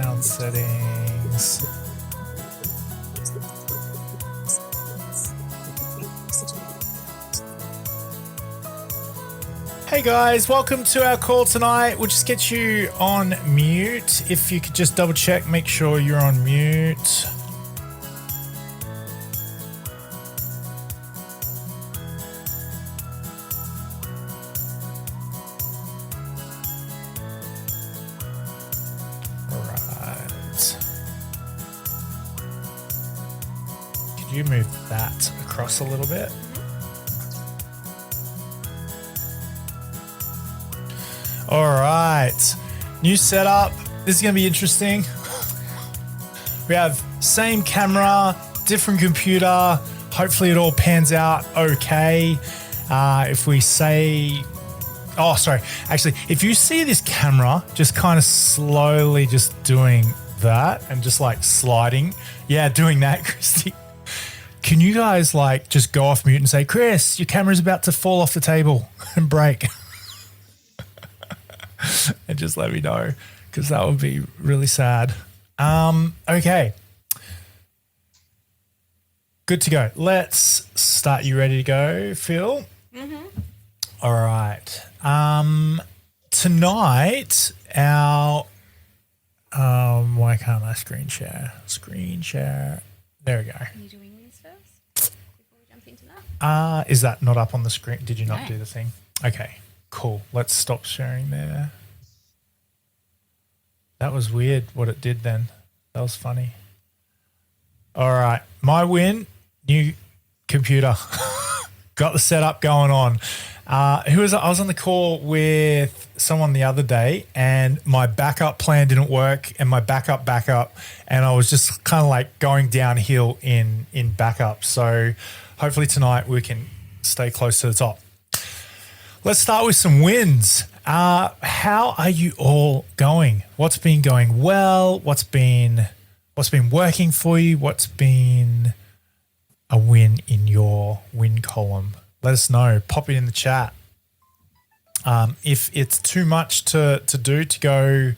Sound settings. Hey guys, welcome to our call tonight. We'll just get you on mute. If you could just double check, make sure you're on mute. You move that across a little bit. All right, new setup. This is going to be interesting. We have same camera, different computer. Hopefully it all pans out okay. If we say, oh, sorry. Actually, if you see this camera just kind of slowly just doing that and just like sliding. Yeah, doing that, Christy. Can you guys like just go off mute and say, Chris, your camera's about to fall off the table and break? And just let me know, because that would be really sad. Okay. Good to go. Let's start. You ready to go, Phil? Mm-hmm. All right. Tonight, our why can't I screen share? Screen share. There we go. Are you doing this first before we jump into that? Is that not up on the screen? Did you not do the thing? Okay, cool. Let's stop sharing there. That was weird what it did then. That was funny. All right, my win, new computer. Got the setup going on. I was on the call with someone the other day and my backup plan didn't work and my backup, and I was just kind of like going downhill in backup. So hopefully tonight we can stay close to the top. Let's start with some wins. How are you all going? What's been going well? What's been working for you? What's been a win in your win column? Let us know. Pop it in the chat. If it's too much to do to go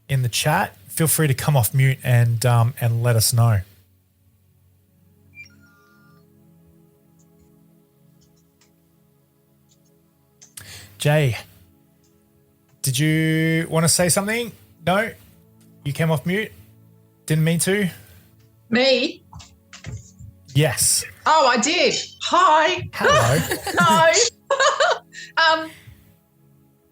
in the chat, feel free to come off mute and let us know. Jay, did you want to say something? No? You came off mute? Didn't mean to? Me? Yes. Oh, I did. Hi. Hello. No.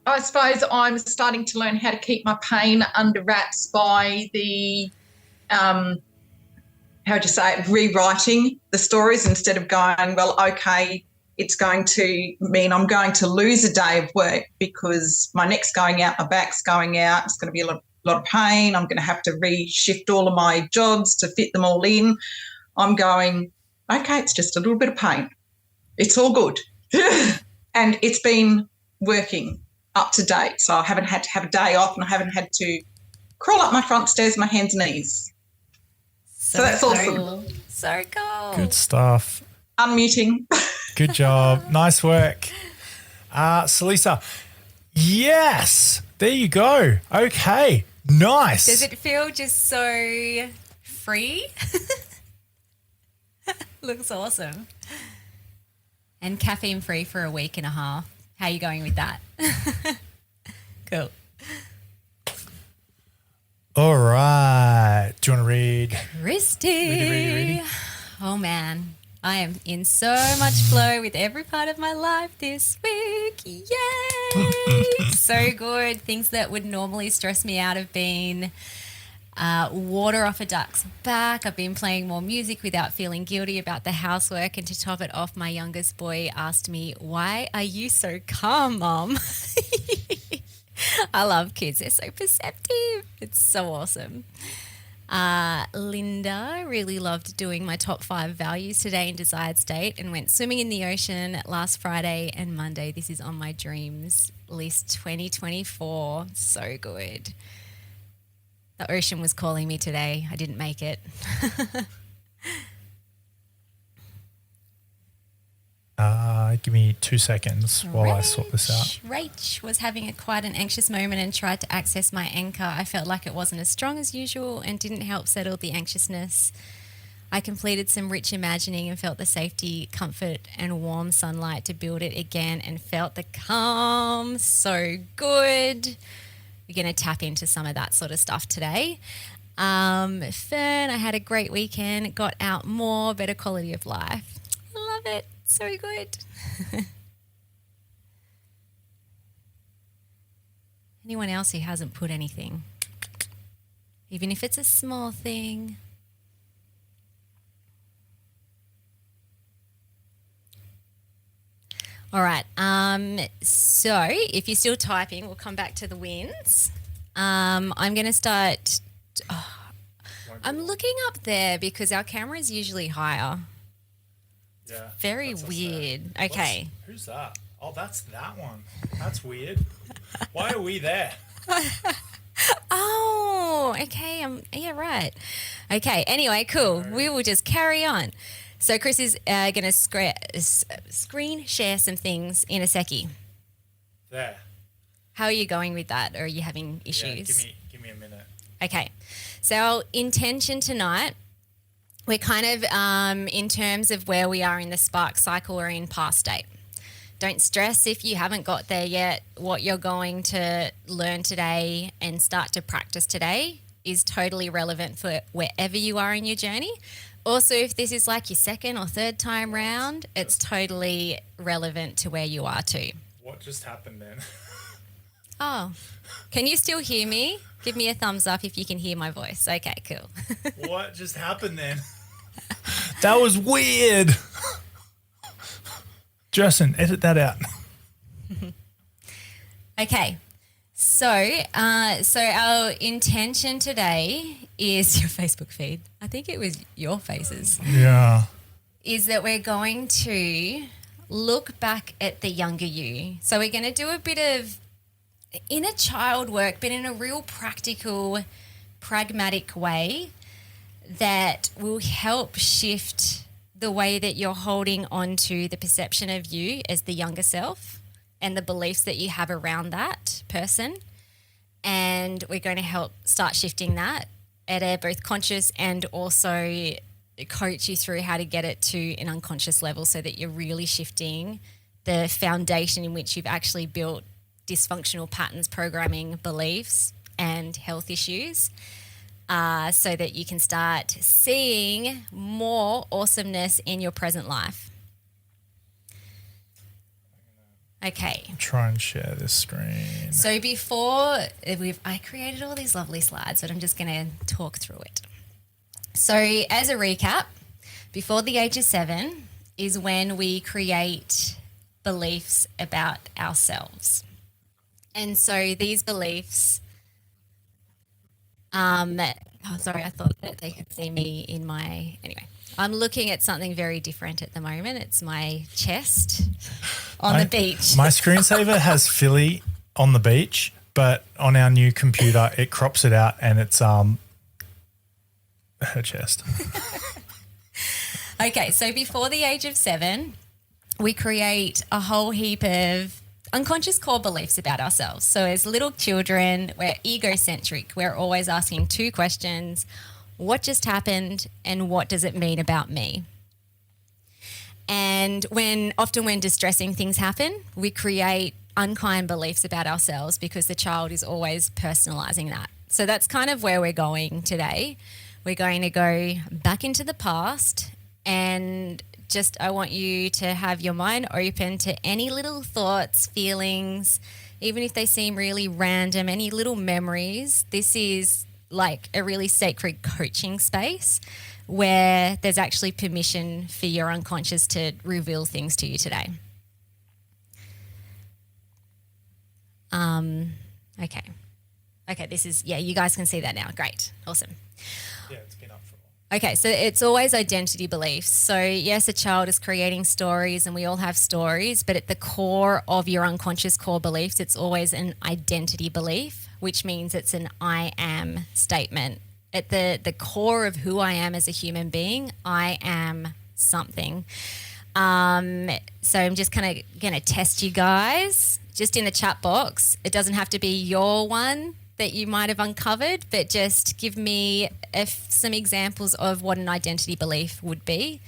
I suppose I'm starting to learn how to keep my pain under wraps by the, how would you say it, rewriting the stories instead of going, well, okay, it's going to mean I'm going to lose a day of work because my neck's going out, my back's going out, it's going to be a lot of pain, I'm going to have to reshift all of my jobs to fit them all in. I'm going, okay, it's just a little bit of pain. It's all good. And it's been working up to date. So I haven't had to have a day off and I haven't had to crawl up my front stairs, my hands and knees. So that's awesome. So cool. Good stuff. Unmuting. Good job. Nice work. Salisa. Yes. There you go. Okay. Nice. Does it feel just so free? Looks awesome. And caffeine free for a week and a half. How are you going with that? Cool. All right. Do you want to read? Christy. Ready. Oh, man. I am in so much flow with every part of my life this week. Yay! So good. Things that would normally stress me out have been water off a duck's back. I've been playing more music without feeling guilty about the housework. And to top it off, my youngest boy asked me, "Why are you so calm, Mom?" I love kids. They're so perceptive. It's so awesome. Linda really loved doing my top 5 values today in Desired State and went swimming in the ocean last Friday and Monday. This is on my dreams list 2024. So good. The ocean was calling me today. I didn't make it. Give me 2 seconds while I sort this out. Rach was having quite an anxious moment and tried to access my anchor. I felt like it wasn't as strong as usual and didn't help settle the anxiousness. I completed some rich imagining and felt the safety, comfort, and warm sunlight to build it again and felt the calm. So good. We're going to tap into some of that sort of stuff today. Fern, I had a great weekend, got out more, better quality of life. I love it. So good. Anyone else who hasn't put anything? Even if it's a small thing. All right. So if you're still typing, we'll come back to the wins. I'm going to start. I'm looking up there because our camera is usually higher. Yeah. Very weird. Okay. Who's that? Oh, that's that one. That's weird. Why are we there? Oh, okay. Yeah, right. Okay. Anyway, cool. We will just carry on. So Chris is going to screen share some things in a secchi. There. How are you going with that? Or are you having issues? Yeah, give me a minute. Okay. So our intention tonight, we're kind of in terms of where we are in the spark cycle or in past state. Don't stress if you haven't got there yet. What you're going to learn today and start to practice today is totally relevant for wherever you are in your journey. Also, if this is like your second or third time round, it's totally relevant to where you are too. What just happened then? Oh, can you still hear me? Give me a thumbs up if you can hear my voice. Okay, cool. What just happened then? That was weird. Justin, edit that out. Okay. So our intention today is your Facebook feed. I think it was your faces. Yeah. Is that we're going to look back at the younger you. So we're going to do a bit of inner child work, but in a real practical, pragmatic way that will help shift the way that you're holding on to the perception of you as the younger self and the beliefs that you have around that person. And we're going to help start shifting that at a both conscious and also coach you through how to get it to an unconscious level so that you're really shifting the foundation in which you've actually built dysfunctional patterns, programming, beliefs, and health issues, so that you can start seeing more awesomeness in your present life. Okay. Try and share this screen. So before I created all these lovely slides, but I'm just going to talk through it. So as a recap, before the age of 7 is when we create beliefs about ourselves. And so these beliefs, sorry, I thought that they could see me in my, anyway. I'm looking at something very different at the moment. It's my chest on the beach. My screensaver has Philly on the beach, but on our new computer, it crops it out and it's her chest. Okay, so before the age of 7, we create a whole heap of unconscious core beliefs about ourselves. So as little children, we're egocentric. We're always asking 2 questions. What just happened and what does it mean about me? And often when distressing things happen, we create unkind beliefs about ourselves because the child is always personalizing that. So that's kind of where we're going today. We're going to go back into the past and I want you to have your mind open to any little thoughts, feelings, even if they seem really random, any little memories. This is like a really sacred coaching space where there's actually permission for your unconscious to reveal things to you today. Okay, this is, you guys can see that now. Great. Awesome. Yeah, it's been up for a while. Okay, so it's always identity beliefs. So yes, a child is creating stories and we all have stories, but at the core of your unconscious core beliefs, it's always an identity belief, which means it's an I am statement. At the core of who I am as a human being, I am something. So I'm just kind of going to test you guys just in the chat box. It doesn't have to be your one that you might have uncovered, but just give me some examples of what an identity belief would be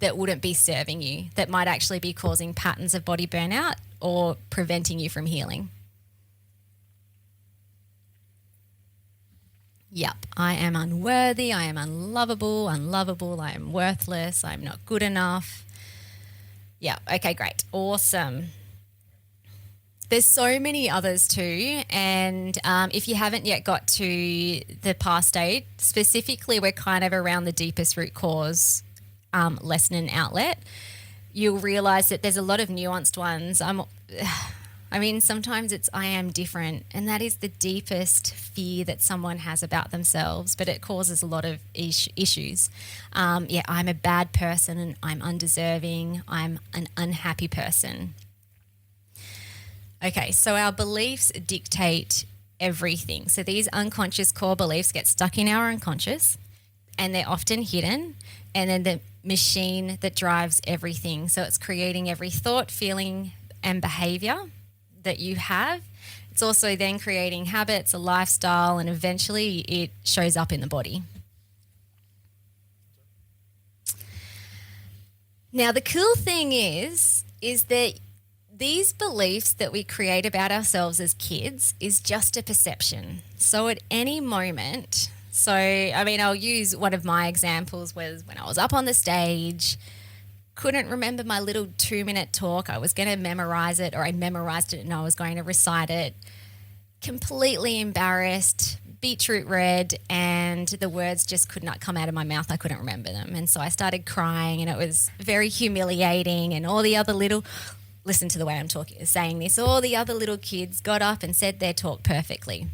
that wouldn't be serving you, that might actually be causing patterns of body burnout or preventing you from healing. Yep, I am unworthy, I am unlovable, I am worthless, I'm not good enough. Yeah, okay, great, awesome. There's so many others too, and if you haven't yet got to the past eight, specifically we're kind of around the deepest root cause lesson and outlet, you'll realise that there's a lot of nuanced ones. I mean, sometimes it's I am different, and that is the deepest fear that someone has about themselves, but it causes a lot of issues. I'm a bad person and I'm undeserving. I'm an unhappy person. Okay, so our beliefs dictate everything. So these unconscious core beliefs get stuck in our unconscious, and they're often hidden, and then the machine that drives everything. So it's creating every thought, feeling, and behaviour that you have. It's also then creating habits, a lifestyle, and eventually it shows up in the body. Now, the cool thing is that these beliefs that we create about ourselves as kids is just a perception. So at any moment, I'll use one of my examples was when I was up on the stage, couldn't remember my little 2-minute talk. I was going to memorize it, or I memorized it and I was going to recite it. Completely embarrassed, beetroot red, and the words just could not come out of my mouth. I couldn't remember them. And so I started crying, and it was very humiliating, and all the other little... Listen to the way I'm saying this. All the other little kids got up and said their talk perfectly.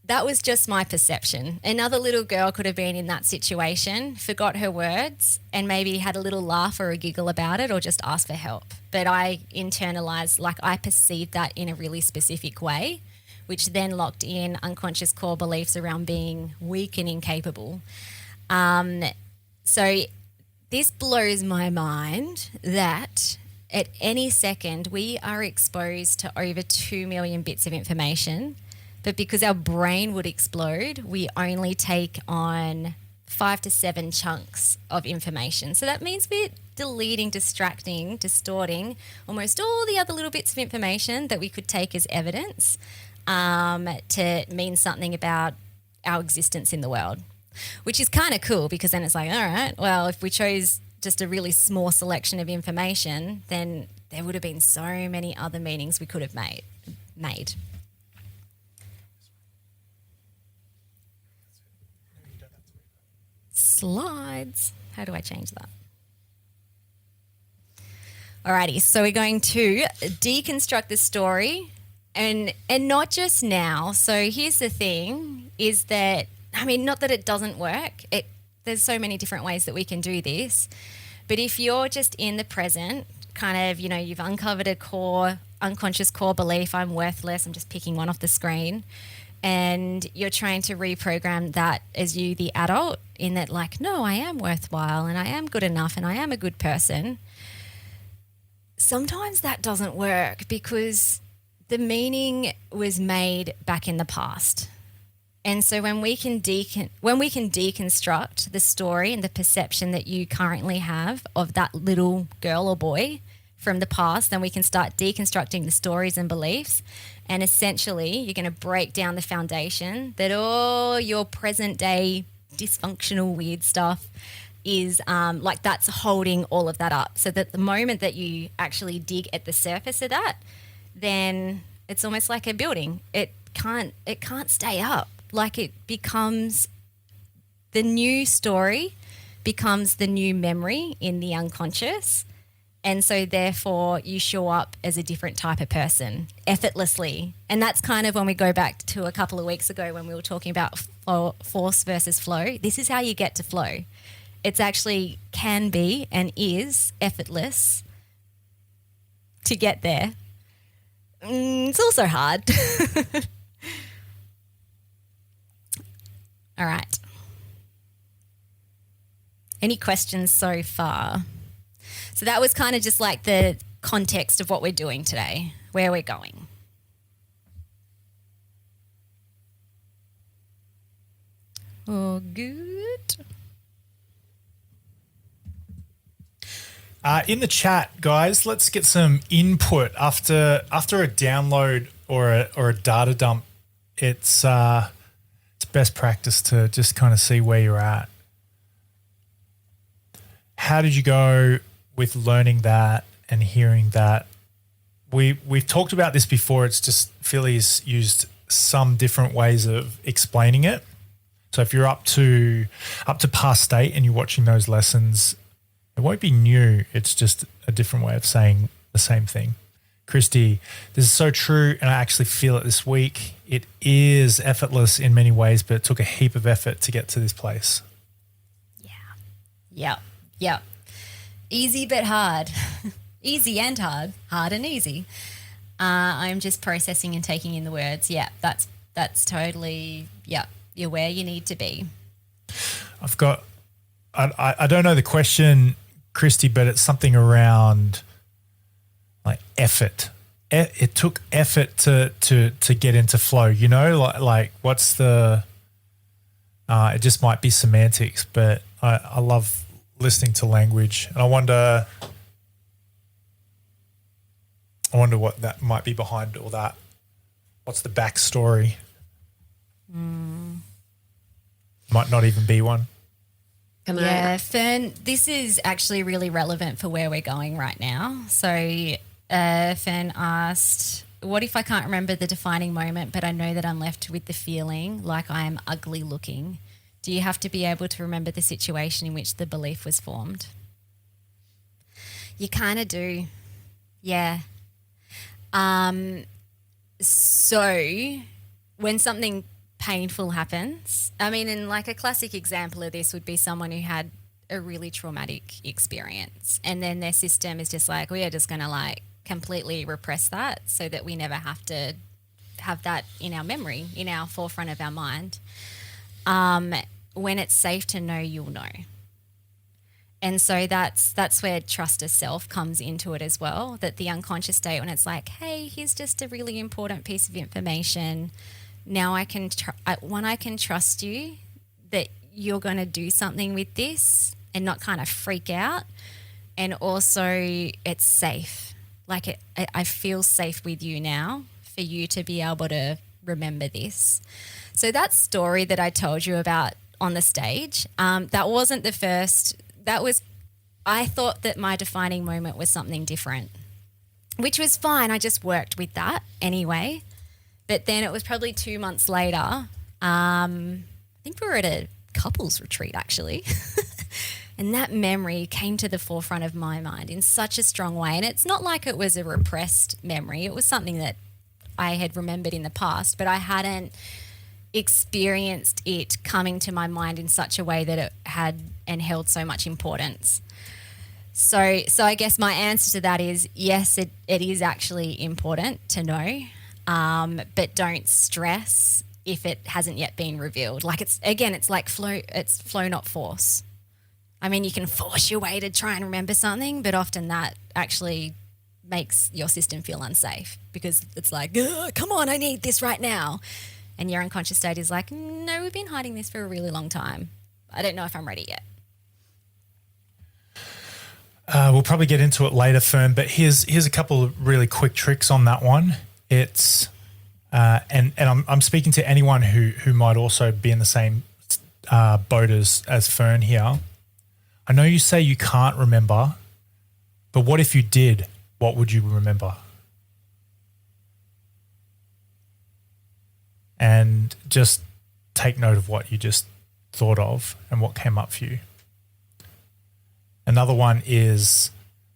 That was just my perception. Another little girl could have been in that situation, forgot her words, and maybe had a little laugh or a giggle about it, or just asked for help. But I internalized, I perceived that in a really specific way, which then locked in unconscious core beliefs around being weak and incapable. So this blows my mind that at any second, we are exposed to over 2 million bits of information, but because our brain would explode, we only take on 5 to 7 chunks of information. So that means we're deleting, distracting, distorting almost all the other little bits of information that we could take as evidence to mean something about our existence in the world, which is kind of cool, because then it's like, all right, well, if we chose just a really small selection of information, then there would have been so many other meanings we could have made. Slides. How do I change that? Alrighty, so we're going to deconstruct the story, and not just now. So here's the thing, is that, not that it doesn't work. There's so many different ways that we can do this. But if you're just in the present, kind of, you've uncovered a unconscious core belief, I'm worthless, I'm just picking one off the screen, and you're trying to reprogram that as you, the adult, in that no, I am worthwhile and I am good enough and I am a good person. Sometimes that doesn't work because the meaning was made back in the past. And so when we can deconstruct the story and the perception that you currently have of that little girl or boy from the past, then we can start deconstructing the stories and beliefs. And essentially, you're going to break down the foundation that all your present day dysfunctional weird stuff is that's holding all of that up. So that the moment that you actually dig at the surface of that, then it's almost like a building. It can't stay up. It becomes the new story, becomes the new memory in the unconscious. And so therefore you show up as a different type of person effortlessly. And that's kind of when we go back to a couple of weeks ago when we were talking about force versus flow. This is how you get to flow. It's actually can be and is effortless to get there. It's also hard. All right. Any questions so far? So that was kind of just like the context of what we're doing today, where we're going. Oh, good. In the chat, guys, let's get some input after a download or a data dump. It's best practice to just kind of see where you're at. How did you go with learning that and hearing that? We've talked about this before. It's just Philly's used some different ways of explaining it. So if you're up to past state and you're watching those lessons, it won't be new. It's just a different way of saying the same thing. Christy, this is so true, and I actually feel it this week. It is effortless in many ways, but it took a heap of effort to get to this place. Yeah. Easy but hard. Easy and hard. Hard and easy. I'm just processing and taking in the words. Yeah, that's totally, yeah, you're where you need to be. I don't know the question, Christy, but it's something around like effort. It took effort to get into flow, you know, like what's the, it just might be semantics, but I love listening to language, and I wonder what that might be behind all that. What's the backstory? Might not even be one. Fern, this is actually really relevant for where we're going right now. So Fern asked, what if I can't remember the defining moment, but I know that I'm left with the feeling like I am ugly looking? Do you have to be able to remember the situation in which the belief was formed? You kind of do. Yeah. So when something painful happens, I mean, and like a classic example of this would be someone who had a really traumatic experience, and then their system is just like, we are just going to like completely repress that so that we never have to have that in our memory, in our forefront of our mind. When it's safe to know, you'll know. And so that's where trust of self comes into it as well, that the unconscious state, when it's like, hey, here's just a really important piece of information. Now I can trust you that you're going to do something with this and not kind of freak out. And also it's safe. Like I feel safe with you now for you to be able to remember this. So that story that I told you about on the stage, that wasn't the first. I thought that my defining moment was something different, which was fine. I just worked with that anyway. But then it was probably 2 months later. I think we were at a couples retreat actually. And that memory came to the forefront of my mind in such a strong way. And it's not like it was a repressed memory. It was something that I had remembered in the past, but I hadn't experienced it coming to my mind in such a way that it had and held so much importance. So I guess my answer to that is yes, it is actually important to know, but don't stress if it hasn't yet been revealed. Like it's like flow, it's flow, not force. I mean, you can force your way to try and remember something, but often that actually makes your system feel unsafe because it's like, come on, I need this right now. And your unconscious state is like, no, we've been hiding this for a really long time. I don't know if I'm ready yet. We'll probably get into it later, Fern, but here's a couple of really quick tricks on that one. It's and I'm speaking to anyone who might also be in the same boat as Fern here. I know you say you can't remember, but what if you did? What would you remember? And just take note of what you just thought of and what came up for you. Another one is,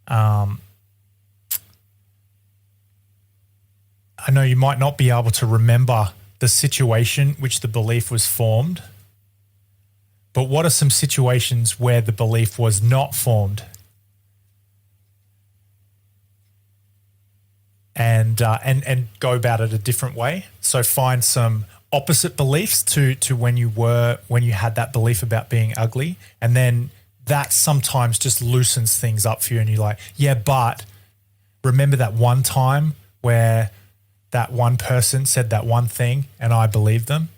I know you might not be able to remember the situation which the belief was formed, but what are some situations where the belief was not formed? And go about it a different way. So find some opposite beliefs to when you had that belief about being ugly, and then that sometimes just loosens things up for you and you're like, yeah, but remember that one time where that one person said that one thing and I believed them?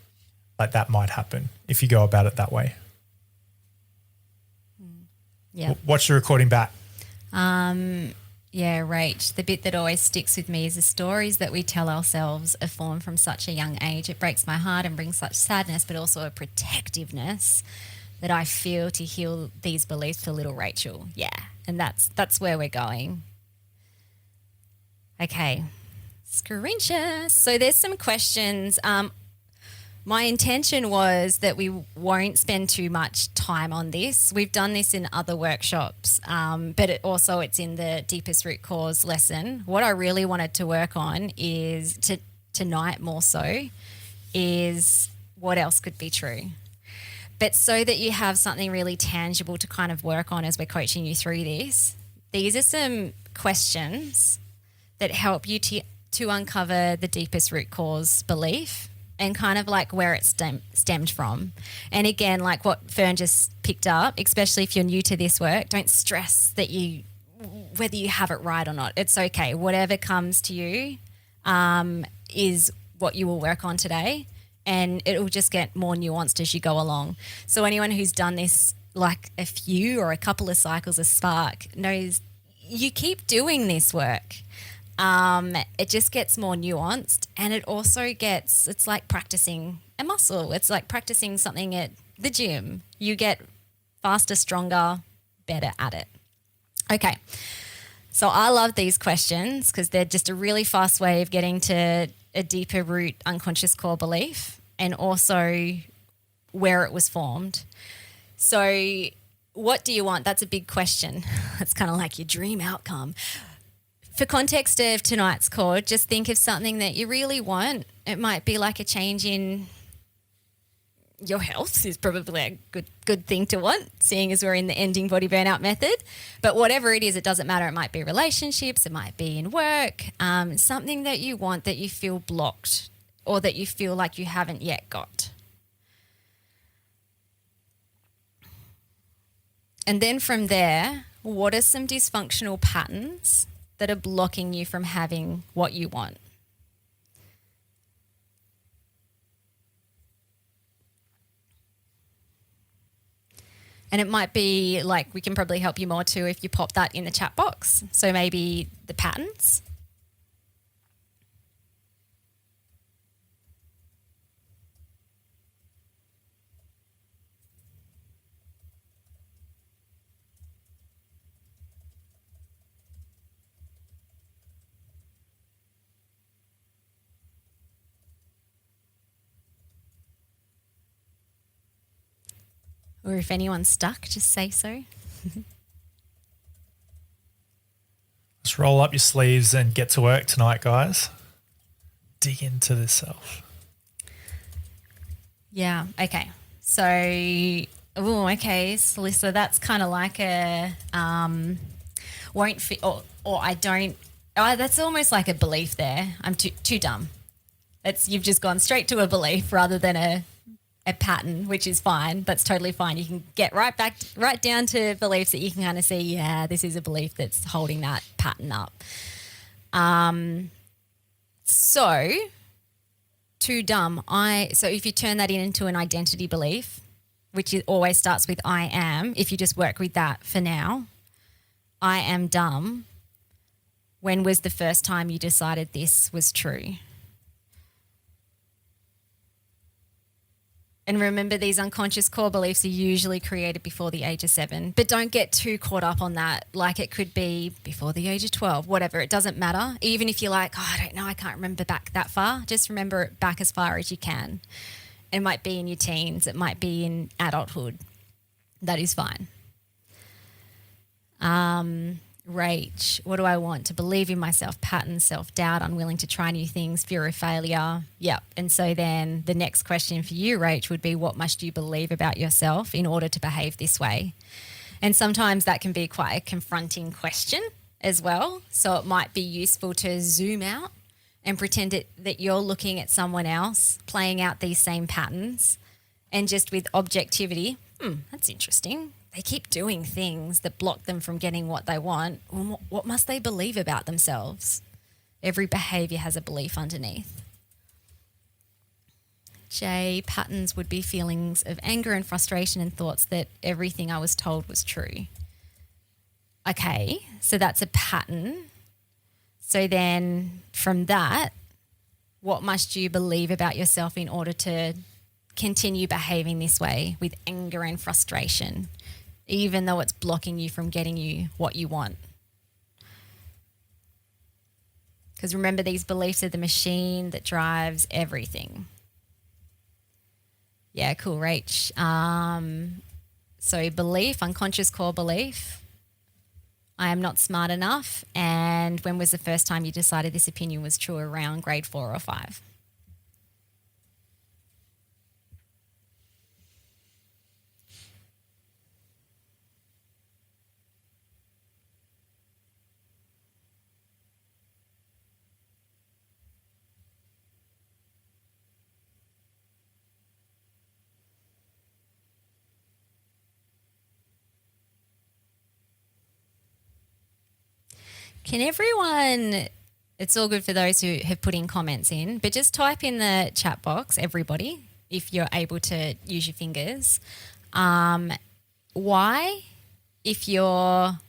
Like that might happen if you go about it that way. Yeah. Watch the recording back. Yeah, Rach, the bit that always sticks with me is the stories that we tell ourselves are formed from such a young age. It breaks my heart and brings such sadness, but also a protectiveness that I feel to heal these beliefs for little Rachel. Yeah, and that's where we're going. Okay, scrunches. So there's some questions. My intention was that we won't spend too much time on this. We've done this in other workshops, but it's in the deepest root cause lesson. What I really wanted to work on is tonight more so is what else could be true. But so that you have something really tangible to kind of work on as we're coaching you through this, these are some questions that help you to uncover the deepest root cause belief and kind of like where it stemmed from. And again, like what Fern just picked up, especially if you're new to this work, don't stress that whether you have it right or not. It's okay. Whatever comes to you is what you will work on today, and it will just get more nuanced as you go along. So anyone who's done this like a few or a couple of cycles of Spark knows you keep doing this work. It just gets more nuanced, and it also it's like practicing a muscle. It's like practicing something at the gym. You get faster, stronger, better at it. Okay. So I love these questions because they're just a really fast way of getting to a deeper root unconscious core belief and also where it was formed. So what do you want? That's a big question. That's kind of like your dream outcome. For context of tonight's call, just think of something that you really want. It might be like a change in your health is probably a good thing to want, seeing as we're in the Ending Body Burnout Method. But whatever it is, it doesn't matter. It might be relationships, it might be in work, something that you want that you feel blocked or that you feel like you haven't yet got. And then from there, what are some dysfunctional patterns that are blocking you from having what you want? And it might be like, we can probably help you more too if you pop that in the chat box. So maybe the patterns. Or if anyone's stuck, just say so. Let's roll up your sleeves and get to work tonight, guys. Dig into this self. Yeah, okay. So, okay, so Lisa, that's kind of like a won't fit, or I don't, that's almost like a belief there. I'm too dumb. You've just gone straight to a belief rather than a pattern, which is fine. That's totally fine. You can get right down to beliefs that you can kind of see, yeah, this is a belief that's holding that pattern up. So too dumb. So if you turn that into an identity belief, which always starts with I am, if you just work with that for now, I am dumb. When was the first time you decided this was true? And remember, these unconscious core beliefs are usually created before the age of 7. But don't get too caught up on that. Like it could be before the age of 12, whatever. It doesn't matter. Even if you're like, oh, I don't know, I can't remember back that far. Just remember it back as far as you can. It might be in your teens. It might be in adulthood. That is fine. Rage. What do I want? To believe in myself, pattern, self-doubt, unwilling to try new things, fear of failure. Yep. And so then the next question for you, Rach, would be, what must you believe about yourself in order to behave this way? And sometimes that can be quite a confronting question as well. So it might be useful to zoom out and pretend that you're looking at someone else playing out these same patterns And just with objectivity, that's interesting. They keep doing things that block them from getting what they want. Well, what must they believe about themselves? Every behaviour has a belief underneath. J, patterns would be feelings of anger and frustration and thoughts that everything I was told was true. Okay, so that's a pattern. So then from that, what must you believe about yourself in order to continue behaving this way with anger and frustration, even though it's blocking you from getting you what you want? Because remember, these beliefs are the machine that drives everything. Yeah, cool, Rach. So belief, unconscious core belief, I am not smart enough. And when was the first time you decided this opinion was true? Around grade 4 or 5? Can everyone, it's all good for those who have put in comments in, but just type in the chat box, everybody, if you're able to use your fingers. Why, if you're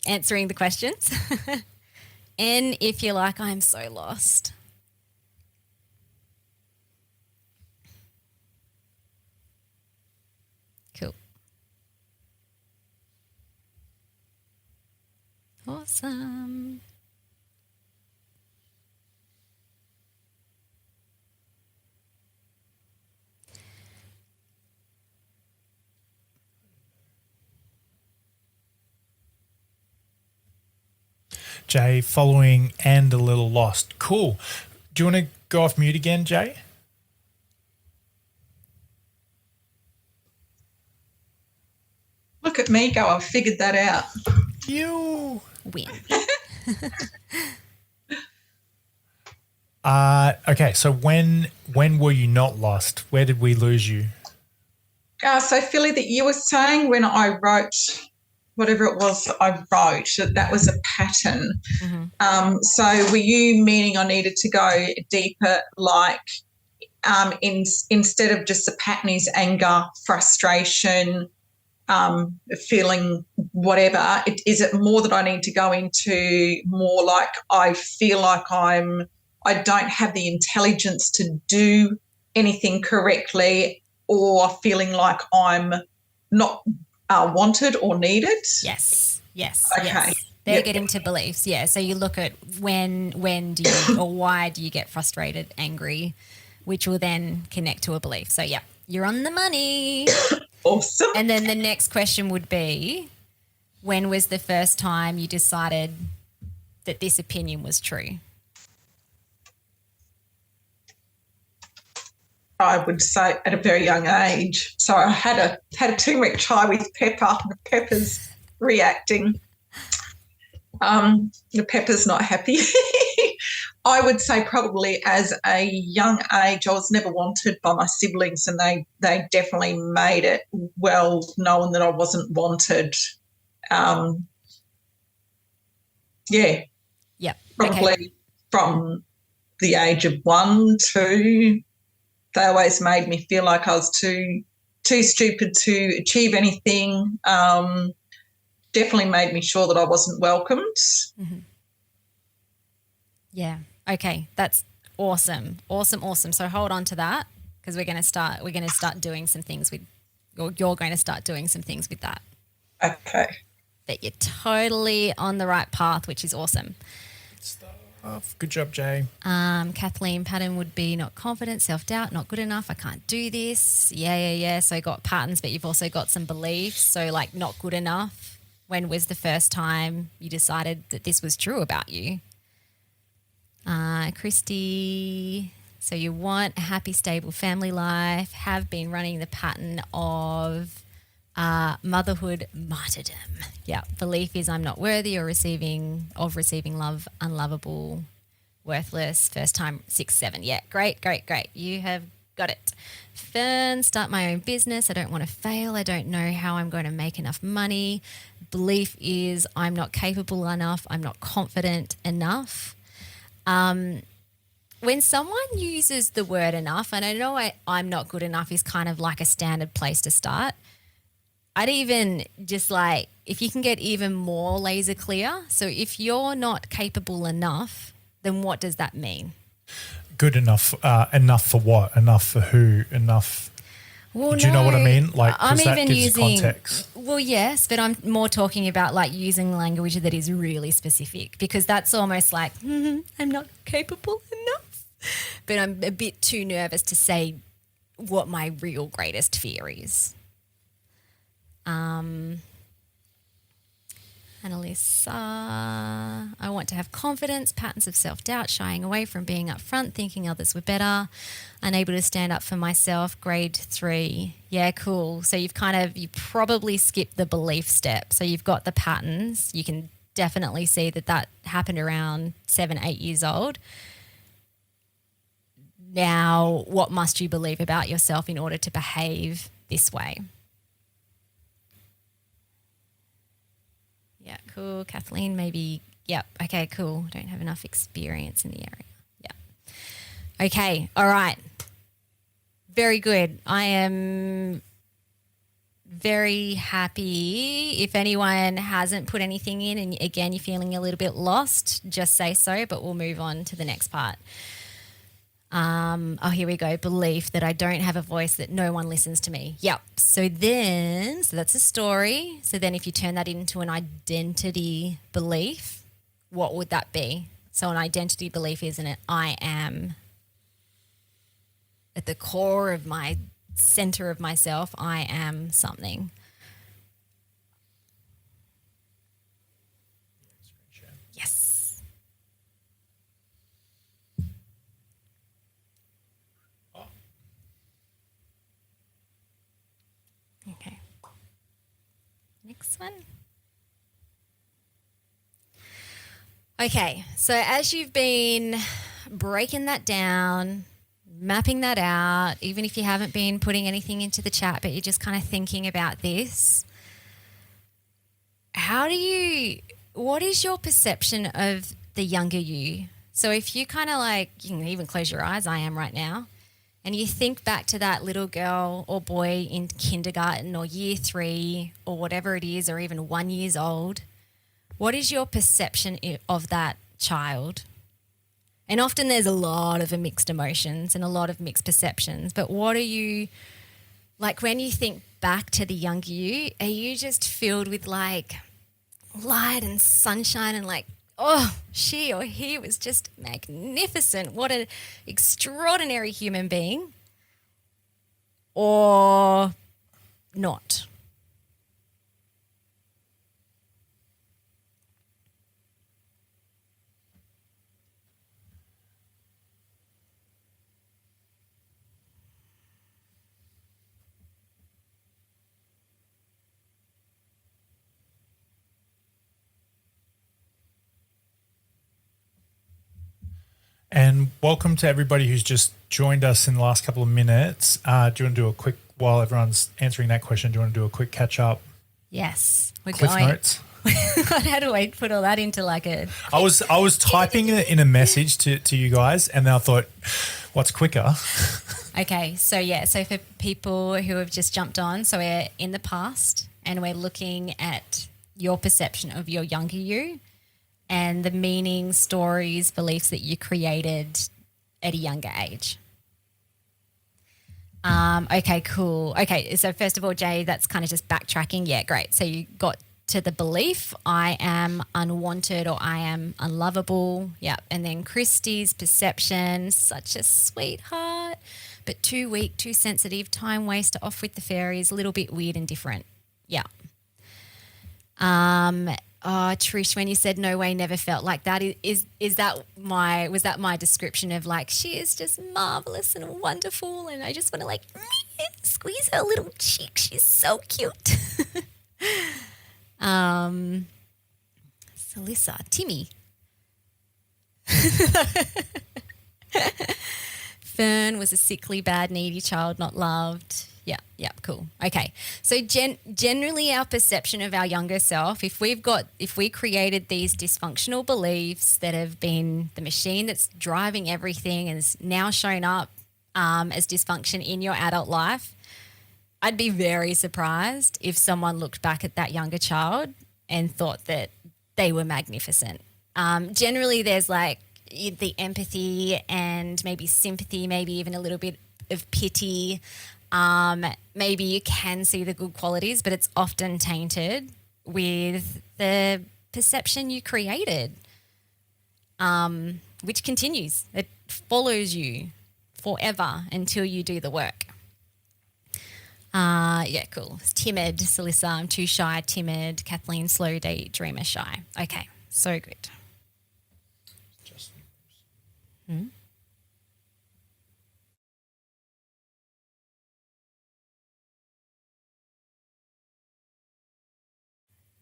answering the questions, and if you're like, I'm so lost. Cool. Awesome. Jay, following and a little lost. Cool. Do you want to go off mute again, Jay? Look at me go. I've figured that out. You win. Okay, so when were you not lost? Where did we lose you? So, Philly, that you were saying when I wrote whatever it was I wrote, that was a pattern. Mm-hmm. So were you meaning I needed to go deeper, like instead of just the pattern is anger, frustration, feeling whatever, is it more that I need to go into more like I feel like I don't have the intelligence to do anything correctly, or feeling like I'm not wanted or needed? Yes. Okay. Yes. They're getting to beliefs. Yeah. So you look at when do you or why do you get frustrated, angry, which will then connect to a belief. So yeah, you're on the money. Awesome. And then the next question would be, when was the first time you decided that this opinion was true? I would say at a very young age. So I had a 2-week try with Pepper. The Pepper's reacting. The Pepper's not happy. I would say probably as a young age, I was never wanted by my siblings, and they definitely made it well known that I wasn't wanted. Yeah. Yep. Probably okay. From the age of 1, 2. They always made me feel like I was too stupid to achieve anything. Definitely made me sure that I wasn't welcomed. Mm-hmm. Yeah. Okay. That's awesome. Awesome. So hold on to that, because we're going to start doing some things with, or you're going to start doing some things with that. Okay. That you're totally on the right path, which is awesome. Good job, Jay. Kathleen, pattern would be not confident, self-doubt, not good enough, I can't do this. Yeah. So got patterns, but you've also got some beliefs. So like not good enough. When was the first time you decided that this was true about you? Christy, so you want a happy, stable family life, have been running the pattern of motherhood martyrdom. Yeah. Belief is I'm not worthy or receiving love, unlovable, worthless, first time 6, 7. Yeah. Great. You have Got it. Fern, start my own business. I don't want to fail. I don't know how I'm going to make enough money. Belief is I'm not capable enough. I'm not confident enough. When someone uses the word enough, and I know I'm not good enough is kind of like a standard place to start. I'd even just like, if you can get even more laser clear. So if you're not capable enough, then what does that mean? Good enough. Enough for what? Enough for who? Enough. Well, Do you know what I mean? Like, I'm because that even gives using context. Well, yes, but I'm more talking about like using language that is really specific, because that's almost like I'm not capable enough. But I'm a bit too nervous to say what my real greatest fear is. Annalisa, I want to have confidence, patterns of self-doubt, shying away from being upfront, thinking others were better, unable to stand up for myself, grade 3. Yeah, cool. So you probably skipped the belief step. So you've got the patterns. You can definitely see that happened around 7, 8 years old. Now, what must you believe about yourself in order to behave this way? Yeah, cool. Kathleen, maybe, yep. Okay, cool. Don't have enough experience in the area. Yeah. Okay, all right. Very good. I am very happy. If anyone hasn't put anything in and, again, you're feeling a little bit lost, just say so, but we'll move on to the next part. Here we go. Belief that I don't have a voice, that no one listens to me. Yep. So that's a story. So then if you turn that into an identity belief, what would that be? So an identity belief isn't it? I am at the core of my center of myself. I am something. Yes. Okay. Next one. Okay, so as you've been breaking that down, mapping that out, even if you haven't been putting anything into the chat, but you're just kind of thinking about this, what is your perception of the younger you? So if you kind of like, you can even close your eyes, I am right now, and you think back to that little girl or boy in kindergarten or year 3 or whatever it is, or even 1 year old, what is your perception of that child? And often there's a lot of mixed emotions and a lot of mixed perceptions, but what are you, like when you think back to the younger you, are you just filled with like light and sunshine and like, oh, she or he was just magnificent. What an extraordinary human being. Or not. And welcome to everybody who's just joined us in the last couple of minutes. Do you want to do a quick, while everyone's answering that question, do you want to do a quick catch up? Yes. We're Cliff going. notes? How do I put all that into like a... I was typing it in a message to you guys, and then I thought, what's quicker? Okay, so for people who have just jumped on, so we're in the past and we're looking at your perception of your younger you and the meaning, stories, beliefs that you created at a younger age. Okay, cool. Okay, so first of all, Jay, that's kind of just backtracking. Yeah, great. So you got to the belief, I am unwanted or I am unlovable. Yep. And then Christy's perception, such a sweetheart, but too weak, too sensitive, time waster, off with the fairies, a little bit weird and different. Yeah. Oh, Trish, when you said no way, never felt like that, was that my description of like, she is just marvelous and wonderful and I just want to like squeeze her little cheek. She's so cute. Salissa, Timmy. Fern was a sickly, bad, needy child, not loved. Yeah, cool. Okay. So generally our perception of our younger self, if we created these dysfunctional beliefs that have been the machine that's driving everything and is now shown up as dysfunction in your adult life, I'd be very surprised if someone looked back at that younger child and thought that they were magnificent. Generally there's like the empathy and maybe sympathy, maybe even a little bit of pity. Maybe you can see the good qualities, but it's often tainted with the perception you created, which continues. It follows you forever until you do the work. Yeah, cool. Timid, Salissa, I'm too shy, timid. Kathleen, slow, daydreamer, shy. Okay, so good.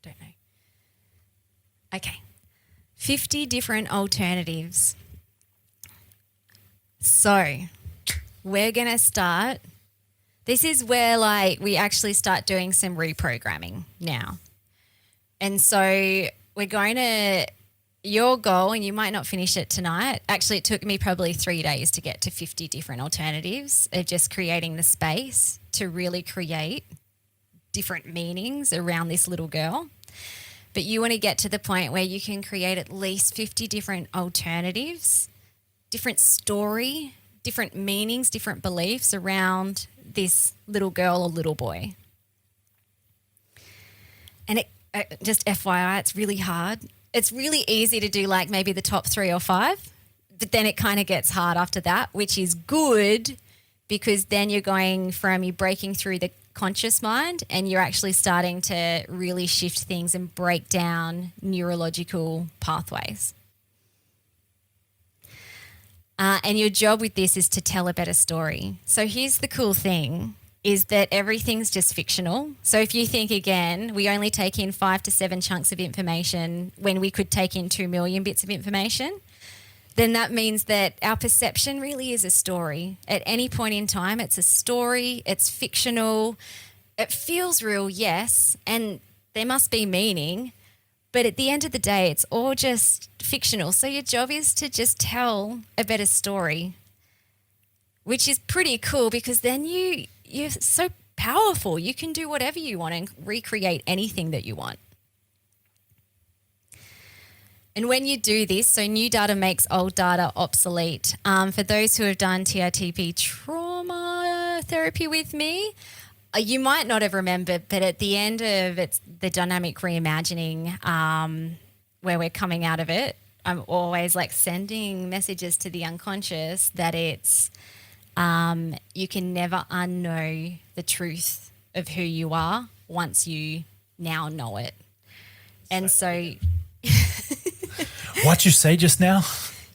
Don't know. Okay. 50 different alternatives. So we're going to start. This is where like we actually start doing some reprogramming now. And so we're going to, your goal, and you might not finish it tonight. Actually, it took me probably 3 days to get to 50 different alternatives of just creating the space to really create different meanings around this little girl. But you want to get to the point where you can create at least 50 different alternatives, different story, different meanings, different beliefs around this little girl or little boy. And it just FYI, it's really hard. It's really easy to do like maybe the top 3 or 5, but then it kind of gets hard after that, which is good because then you're breaking through the conscious mind and you're actually starting to really shift things and break down neurological pathways. And your job with this is to tell a better story. So here's the cool thing is that everything's just fictional. So if you think again, we only take in 5 to 7 chunks of information when we could take in 2 million bits of information, then that means that our perception really is a story. At any point in time, it's a story, it's fictional, it feels real, yes, and there must be meaning, but at the end of the day, it's all just fictional. So your job is to just tell a better story, which is pretty cool because then you're so powerful. You can do whatever you want and recreate anything that you want. And when you do this, so new data makes old data obsolete. For those who have done TRTP trauma therapy with me, you might not have remembered, but at the end of the dynamic reimagining, where we're coming out of it, I'm always like sending messages to the unconscious that it's you can never unknow the truth of who you are once you now know it. And so what you say just now?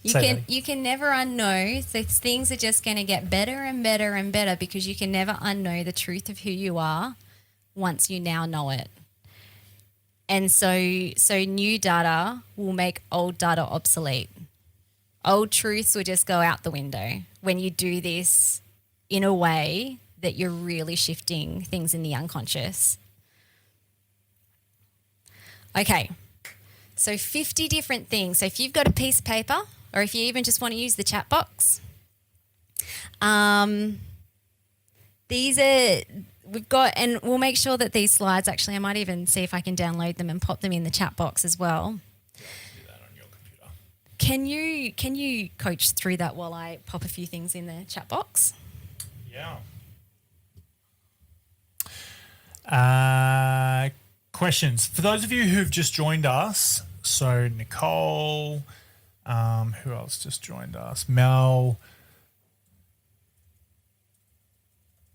You can never unknow. So things are just going to get better and better and better because you can never unknow the truth of who you are once you now know it. And so new data will make old data obsolete. Old truths will just go out the window when you do this in a way that you're really shifting things in the unconscious. Okay, so 50 different things. So if you've got a piece of paper or if you even just want to use the chat box, we've got, and we'll make sure that these slides, actually I might even see if I can download them and pop them in the chat box as well. Do that on your computer. Can you coach through that while I pop a few things in the chat box? Yeah. Questions. For those of you who've just joined us, so Nicole, who else just joined us? Mel.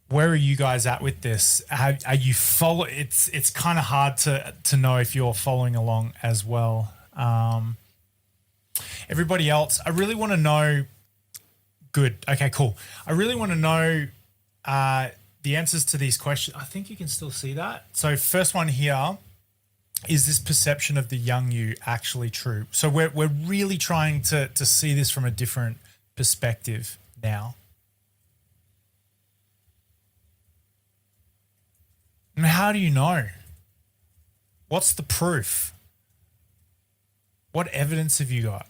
Where are you guys at with this? Are you follow? It's kind of hard to know if you're following along as well. Everybody else, I really want to know. Good. Okay, cool. I really want to know the answers to these questions. I think you can still see that. So first one here, is this perception of the young you actually true? So we're really trying to see this from a different perspective now. And how do you know? What's the proof? What evidence have you got?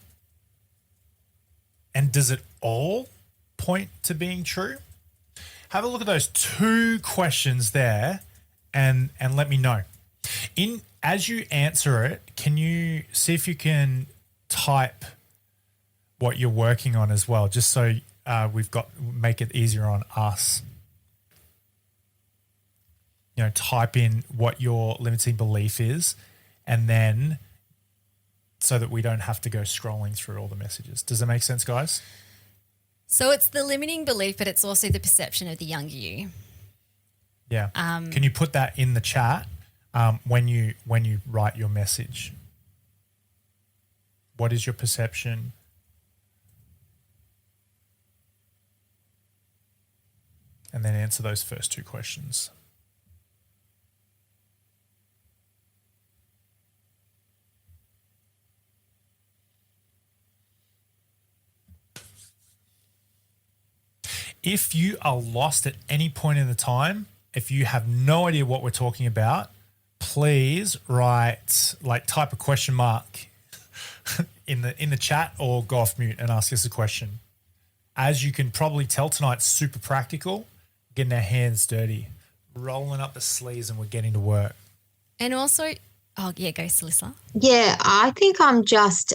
And does it all point to being true? Have a look at those 2 questions there and let me know. As you answer it, can you see if you can type what you're working on as well, just so make it easier on us. Type in what your limiting belief is, and then so that we don't have to go scrolling through all the messages. Does that make sense, guys? So it's the limiting belief, but it's also the perception of the younger you. Yeah. Can you put that in the chat when you write your message? What is your perception? And then answer those first 2 questions. If you are lost at any point in the time, if you have no idea what we're talking about, please type a question mark in the chat or go off mute and ask us a question. As you can probably tell, tonight's super practical, getting our hands dirty, rolling up the sleeves, and we're getting to work. And also, go Celissa. Yeah, I think I'm just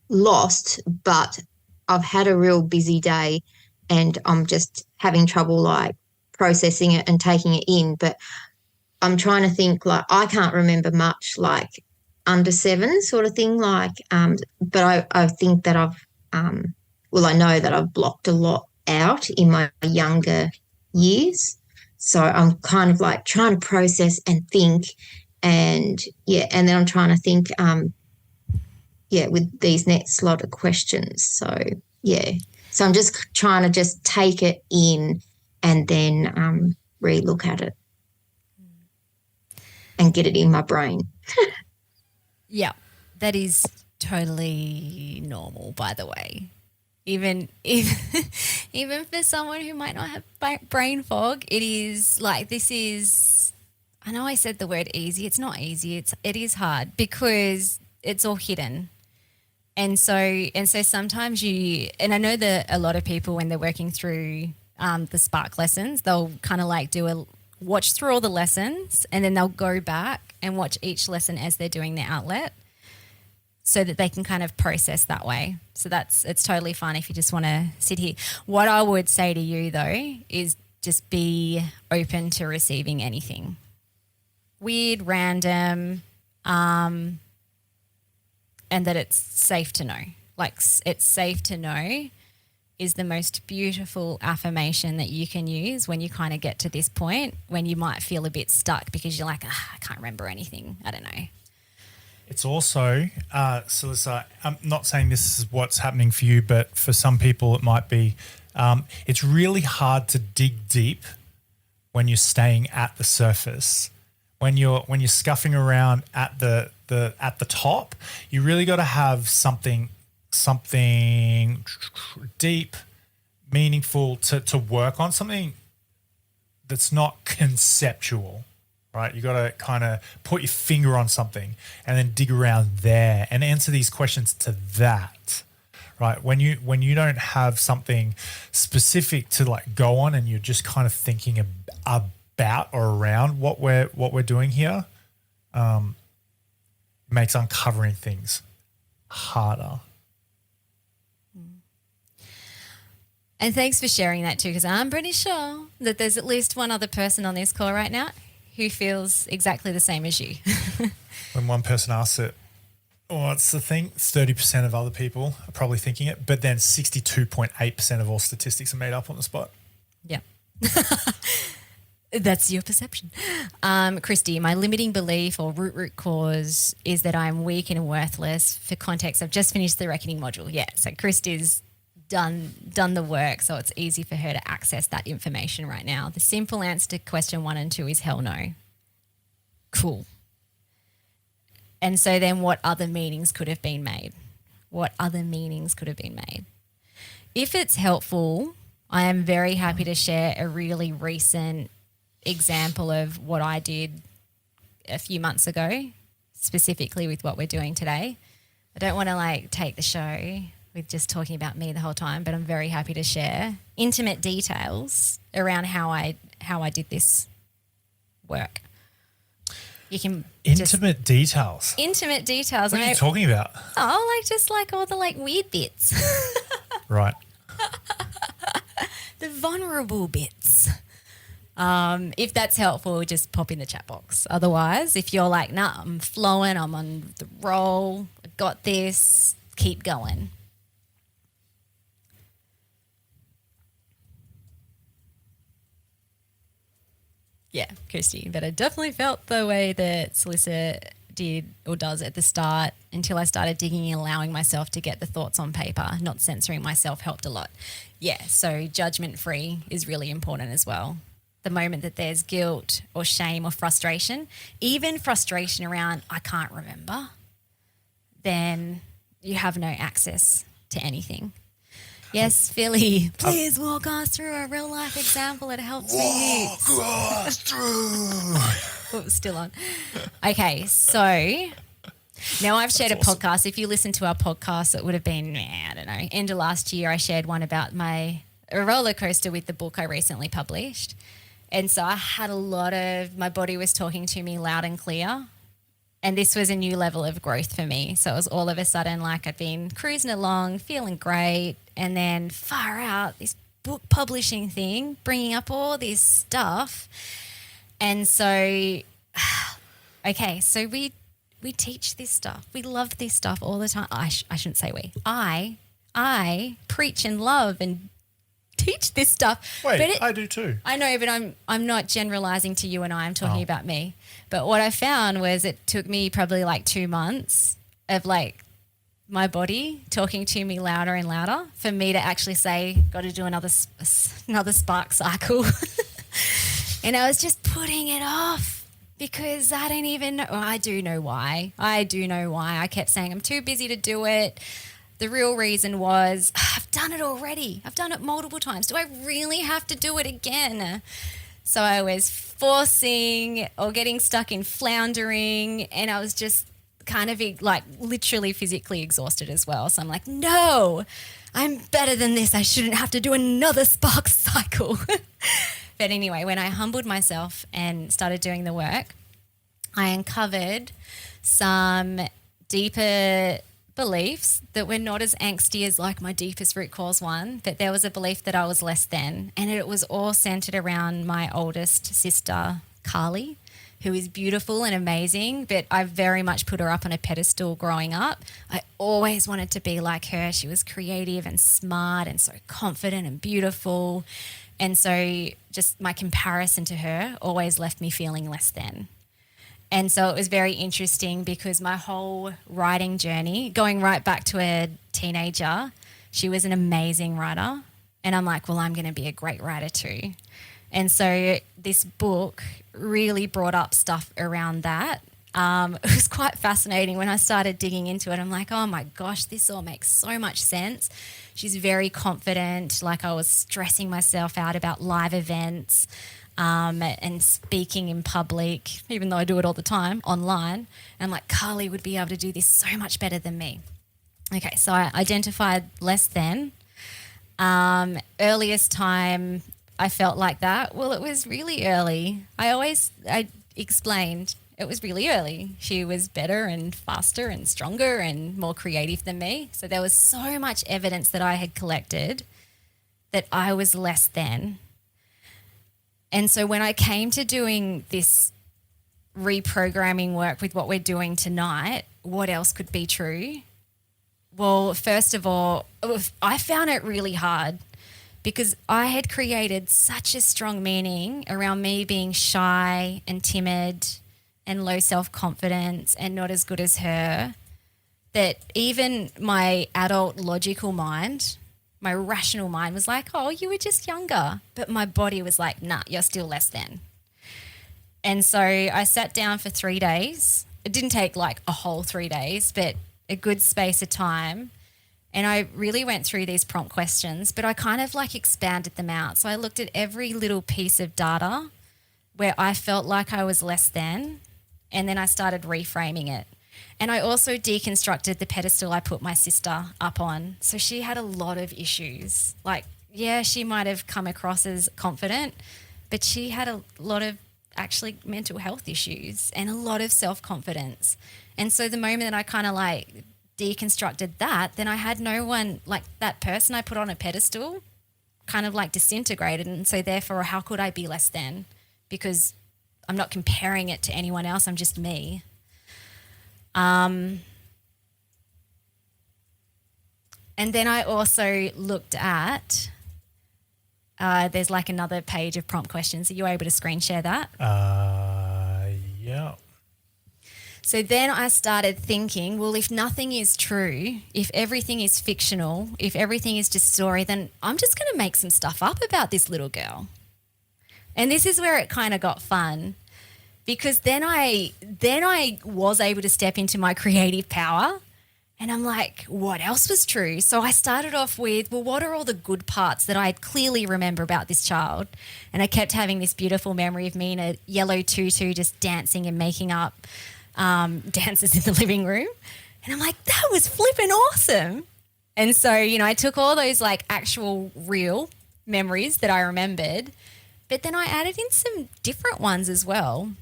lost, but I've had a real busy day and I'm just having trouble processing it and taking it in. But I'm trying to think I can't remember much under 7 sort of thing. But I think that I know that I've blocked a lot out in my younger years. So I'm kind of trying to process and think, and then I'm trying to think with these next lot of questions. So I'm just trying to just take it in and then re-look at it and get it in my brain. Yeah, that is totally normal, by the way. Even for someone who might not have brain fog, it is I know I said the word easy. It's not easy. It is hard because it's all hidden. And so sometimes and I know that a lot of people when they're working through the Spark lessons, they'll kind of watch through all the lessons and then they'll go back and watch each lesson as they're doing the outlet so that they can kind of process that way. So it's totally fine if you just want to sit here. What I would say to you though is just be open to receiving anything. Weird, random, and that it's safe to know. It's safe to know is the most beautiful affirmation that you can use when you kind of get to this point when you might feel a bit stuck because you're I can't remember anything. I don't know. It's also, Celissa, I'm not saying this is what's happening for you, but for some people it might be. It's really hard to dig deep when you're staying at the surface. When you're scuffing around at the top, you really got to have something deep, meaningful to work on, something that's not conceptual, right? You got to kind of put your finger on something and then dig around there and answer these questions to that, right? When you don't have something specific to go on and you're just kind of thinking about or around what we're doing here, makes uncovering things harder. And thanks for sharing that too, because I'm pretty sure that there's at least one other person on this call right now who feels exactly the same as you. When one person asks it, what's the thing? 30% of other people are probably thinking it, but then 62.8% of all statistics are made up on the spot. Yeah. That's your perception. Christy, my limiting belief or root cause is that I'm weak and worthless. For context, I've just finished the reckoning module. Yeah, so Christy's done the work, so it's easy for her to access that information right now. The simple answer to question 1 and 2 is hell no. Cool. And so then what other meanings could have been made? What other meanings could have been made? If it's helpful I am very happy to share a really recent example of what I did a few months ago, specifically with what we're doing today. I don't want to like take the show with just talking about me the whole time, but I'm very happy to share intimate details around how I did this work. You can Intimate details. Intimate details. What are you talking about? Oh, like just like all the like weird bits. Right. The vulnerable bits. If that's helpful, just pop in the chat box. Otherwise, if you're like, nah, I'm flowing, I'm on the roll, I got this, keep going. Yeah, Kirsty, but I definitely felt the way that Celissa did or does at the start until I started digging and allowing myself to get the thoughts on paper, not censoring myself helped a lot. Yeah, so judgment-free is really important as well. The moment that there's guilt or shame or frustration, even frustration around I can't remember, then you have no access to anything. Yes, Philly, please walk us through a real life example that helps me. Walk us through. Oops, still on. Okay, so now I've shared a podcast. If you listen to our podcast, it would have been, I don't know, end of last year I shared one about a roller coaster with the book I recently published. And so I had a lot of, my body was talking to me loud and clear. And this was a new level of growth for me. So it was all of a sudden like I'd been cruising along, feeling great, and then far out, this book publishing thing, bringing up all this stuff. And so, okay, so we teach this stuff. We love this stuff all the time. I shouldn't say we. I preach and love and teach this stuff. Wait, I do too. I know, but I'm not generalizing to you and I'm talking about me. But what I found was it took me probably like 2 months of like my body talking to me louder and louder for me to actually say, got to do another spark cycle. And I was just putting it off because I don't even know. I do know why. I kept saying I'm too busy to do it. The real reason was I've done it already. I've done it multiple times. Do I really have to do it again? So I was forcing or getting stuck in floundering, and I was just kind of like literally physically exhausted as well. So I'm like, no, I'm better than this. I shouldn't have to do another spark cycle. But anyway, when I humbled myself and started doing the work, I uncovered some deeper beliefs that were not as angsty as like my deepest root cause one, but there was a belief that I was less than, and it was all centered around my oldest sister, Carly, who is beautiful and amazing, but I very much put her up on a pedestal growing up. I always wanted to be like her. She was creative and smart and so confident and beautiful. And so just my comparison to her always left me feeling less than. And so it was very interesting because my whole writing journey, going right back to a teenager, she was an amazing writer. And I'm like, well, I'm going to be a great writer too. And so this book really brought up stuff around that. It was quite fascinating when I started digging into it. I'm like, oh my gosh, this all makes so much sense. She's very confident. Like I was stressing myself out about live events and speaking in public, even though I do it all the time online. And like Carly would be able to do this so much better than me. Okay, so I identified less than. Earliest time I felt like that, well, it was really early. I explained it was really early. She was better and faster and stronger and more creative than me. So there was so much evidence that I had collected that I was less than. And so when I came to doing this reprogramming work with what we're doing tonight, what else could be true? Well, first of all, I found it really hard because I had created such a strong meaning around me being shy and timid and low self-confidence and not as good as her, that even my adult logical mind, my rational mind was like, oh, you were just younger. But my body was like, nah, you're still less than. And so I sat down for 3 days. It didn't take like a whole 3 days, but a good space of time. And I really went through these prompt questions, but I kind of like expanded them out. So I looked at every little piece of data where I felt like I was less than, and then I started reframing it. And I also deconstructed the pedestal I put my sister up on. So she had a lot of issues. Like, yeah, she might have come across as confident, but she had a lot of actually mental health issues and a lot of self-confidence. And so the moment that I kind of like deconstructed that, then I had no one, like that person I put on a pedestal kind of like disintegrated. And so therefore, how could I be less than? Because I'm not comparing it to anyone else. I'm just me. And then I also looked at, there's like another page of prompt questions. Are you able to screen share that? Yeah. So then I started thinking, well, if nothing is true, if everything is fictional, if everything is just story, then I'm just going to make some stuff up about this little girl. And this is where it kind of got fun, because then I was able to step into my creative power, and I'm like, what else was true? So I started off with, well, what are all the good parts that I clearly remember about this child? And I kept having this beautiful memory of me in a yellow tutu just dancing and making up dances in the living room. And I'm like, that was flipping awesome. And so, I took all those like actual real memories that I remembered, but then I added in some different ones as well.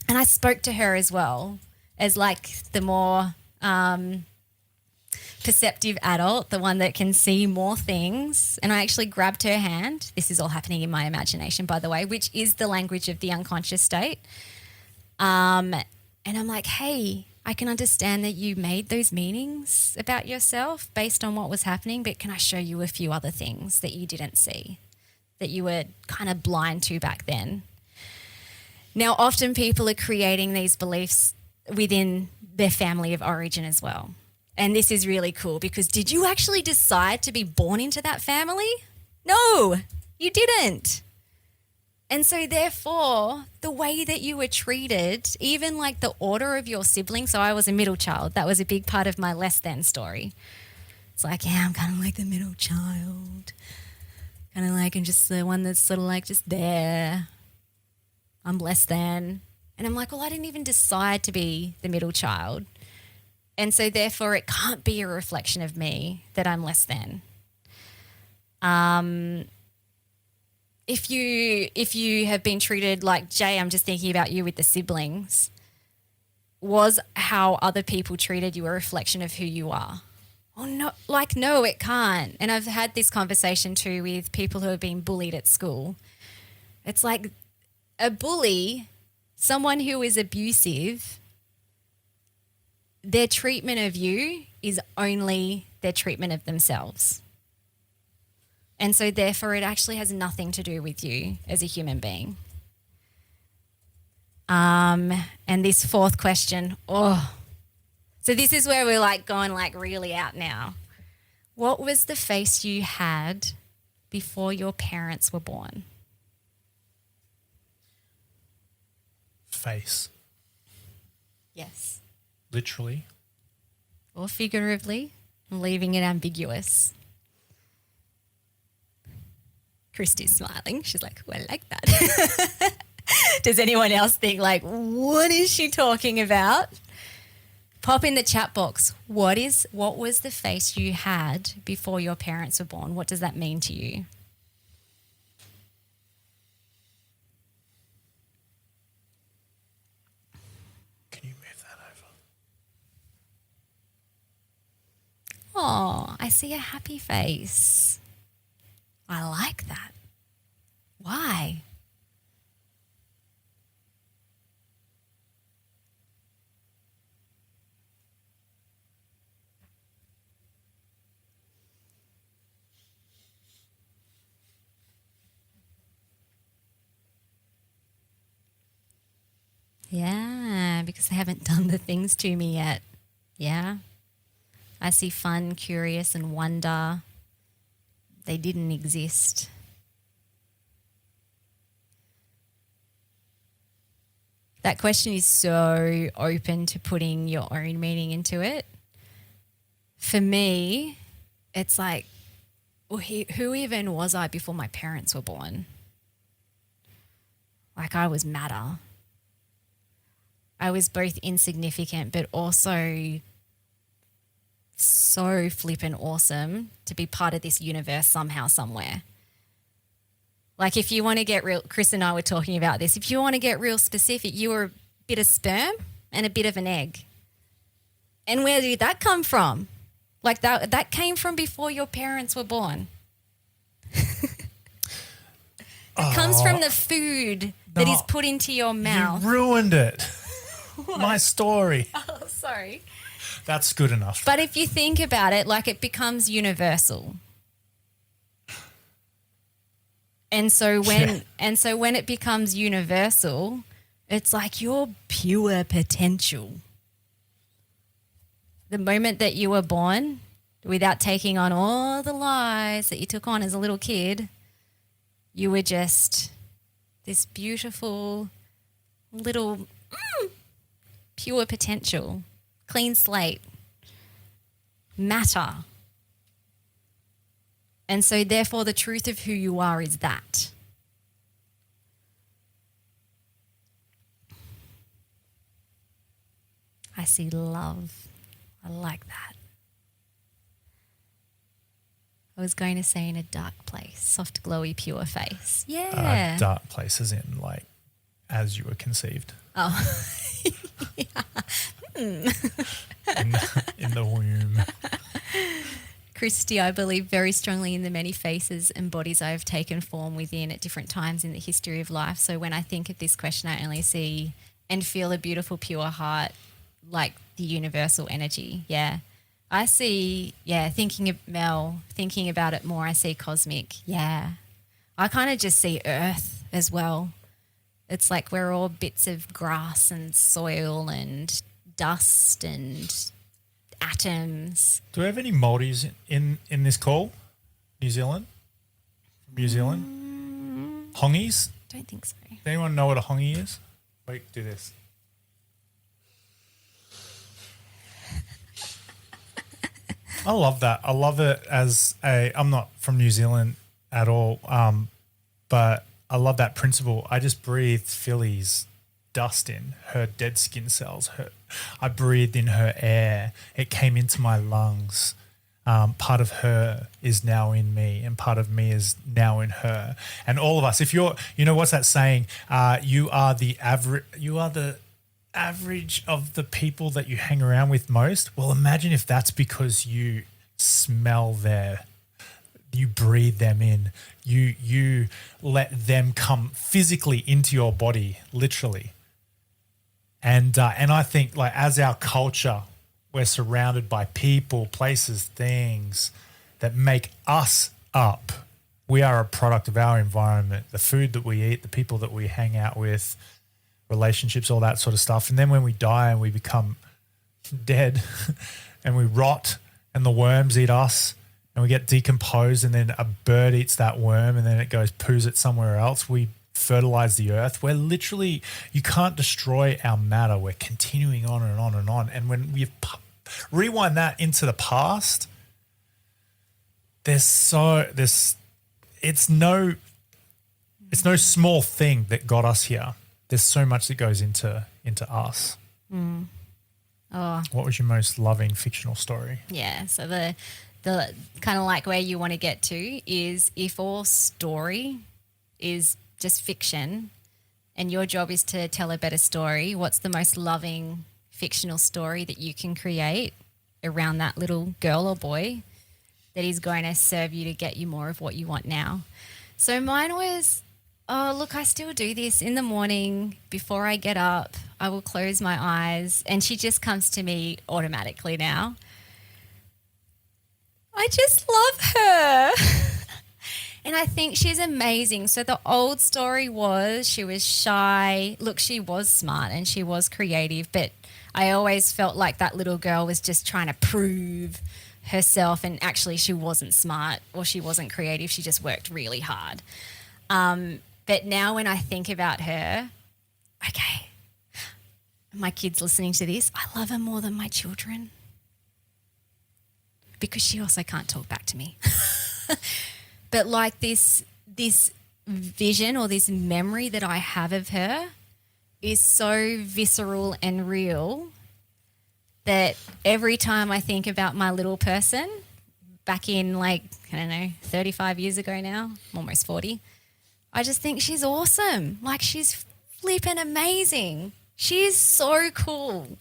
And I spoke to her as well as like the more perceptive adult, the one that can see more things. And I actually grabbed her hand. This is all happening in my imagination, by the way, which is the language of the unconscious state. And I'm like, hey, I can understand that you made those meanings about yourself based on what was happening, but can I show you a few other things that you didn't see, that you were kind of blind to back then? Now, often people are creating these beliefs within their family of origin as well. And this is really cool because did you actually decide to be born into that family? No, you didn't. And so therefore, the way that you were treated, even like the order of your siblings, so I was a middle child. That was a big part of my less than story. It's like, yeah, I'm kind of like the middle child. Kind of like I'm just the one that's sort of like just there. I'm less than. And I'm like, well, I didn't even decide to be the middle child. And so therefore it can't be a reflection of me that I'm less than. If you have been treated like Jay, I'm just thinking about you with the siblings, was how other people treated you a reflection of who you are? Oh, no, like, no, it can't. And I've had this conversation too with people who have been bullied at school. It's like a bully, someone who is abusive, their treatment of you is only their treatment of themselves. And so therefore it actually has nothing to do with you as a human being. And this fourth question, so this is where we're like going like really out now. What was the face you had before your parents were born? Face. Yes. Literally. Or figuratively, leaving it ambiguous. Christy's smiling. She's like, well, I like that. Does anyone else think like, what is she talking about? Pop in the chat box. What was the face you had before your parents were born? What does that mean to you? Can you move that over? Oh, I see a happy face. I like that. Why? Yeah, because they haven't done the things to me yet. Yeah. I see fun, curious, and wonder. They didn't exist. That question is so open to putting your own meaning into it. For me, it's like, well, who even was I before my parents were born? Like, I was matter. I was both insignificant, but also so flippin' awesome to be part of this universe somehow, somewhere. Like, if you want to get real, Chris and I were talking about this, if you want to get real specific, you were a bit of sperm and a bit of an egg. And where did that come from? Like, that came from before your parents were born. It comes from the food that is put into your mouth. You ruined it. My story. Oh, sorry. That's good enough. But if you think about it, like, it becomes universal. And so when it becomes universal, it's like your pure potential. The moment that you were born, without taking on all the lies that you took on as a little kid, you were just this beautiful little pure potential, clean slate, matter. And so therefore the truth of who you are is that. I see love. I like that. I was going to say in a dark place, soft, glowy, pure face. Yeah. Dark places in, like, as you were conceived. Oh. In the womb. Christy, I believe very strongly in the many faces and bodies I have taken form within at different times in the history of life. So when I think of this question, I only see and feel a beautiful, pure heart, like the universal energy. Yeah. I see, thinking of Mel, thinking about it more, I see cosmic. Yeah. I kind of just see earth as well. It's like we're all bits of grass and soil and dust and atoms. Do we have any Maldives in this call? New Zealand? From New Zealand? Hongies? Don't think so. Does anyone know what a hongie is? Wait, do this. I love that. I love it as I'm not from New Zealand at all, but I love that principle. I just breathed Philly's dust in, her dead skin cells. I breathed in her air. It came into my lungs. Part of her is now in me and part of me is now in her. And all of us, if you're, what's that saying? You are the average of the people that you hang around with most. Well, imagine if that's because you smell you breathe them in, you let them come physically into your body, literally. And I think, like, as our culture, we're surrounded by people, places, things that make us up. We are a product of our environment, the food that we eat, the people that we hang out with, relationships, all that sort of stuff. And then when we die and we become dead and we rot and the worms eat us and we get decomposed and then a bird eats that worm and then it goes poos it somewhere else, we fertilize the earth. We're literally, you can't destroy our matter. We're continuing on and on and on. And when we rewind that into the past, it's no small thing that got us here. There's so much that goes into us. Mm. Oh. What was your most loving fictional story? Yeah, so the kind of like where you want to get to is if all story is just fiction and your job is to tell a better story, what's the most loving fictional story that you can create around that little girl or boy that is going to serve you to get you more of what you want now? So mine was, look, I still do this in the morning before I get up. I will close my eyes and she just comes to me automatically now. I just love her. And I think she's amazing. So the old story was she was shy. Look, she was smart and she was creative, but I always felt like that little girl was just trying to prove herself, and actually she wasn't smart or she wasn't creative. She just worked really hard. But now when I think about her, okay, my kids listening to this, I love her more than my children. because she also can't talk back to me. But like this vision or this memory that I have of her is so visceral and real that every time I think about my little person back in, like, I don't know, 35 years ago now, almost 40, I just think she's awesome. Like, she's flipping amazing. She is so cool.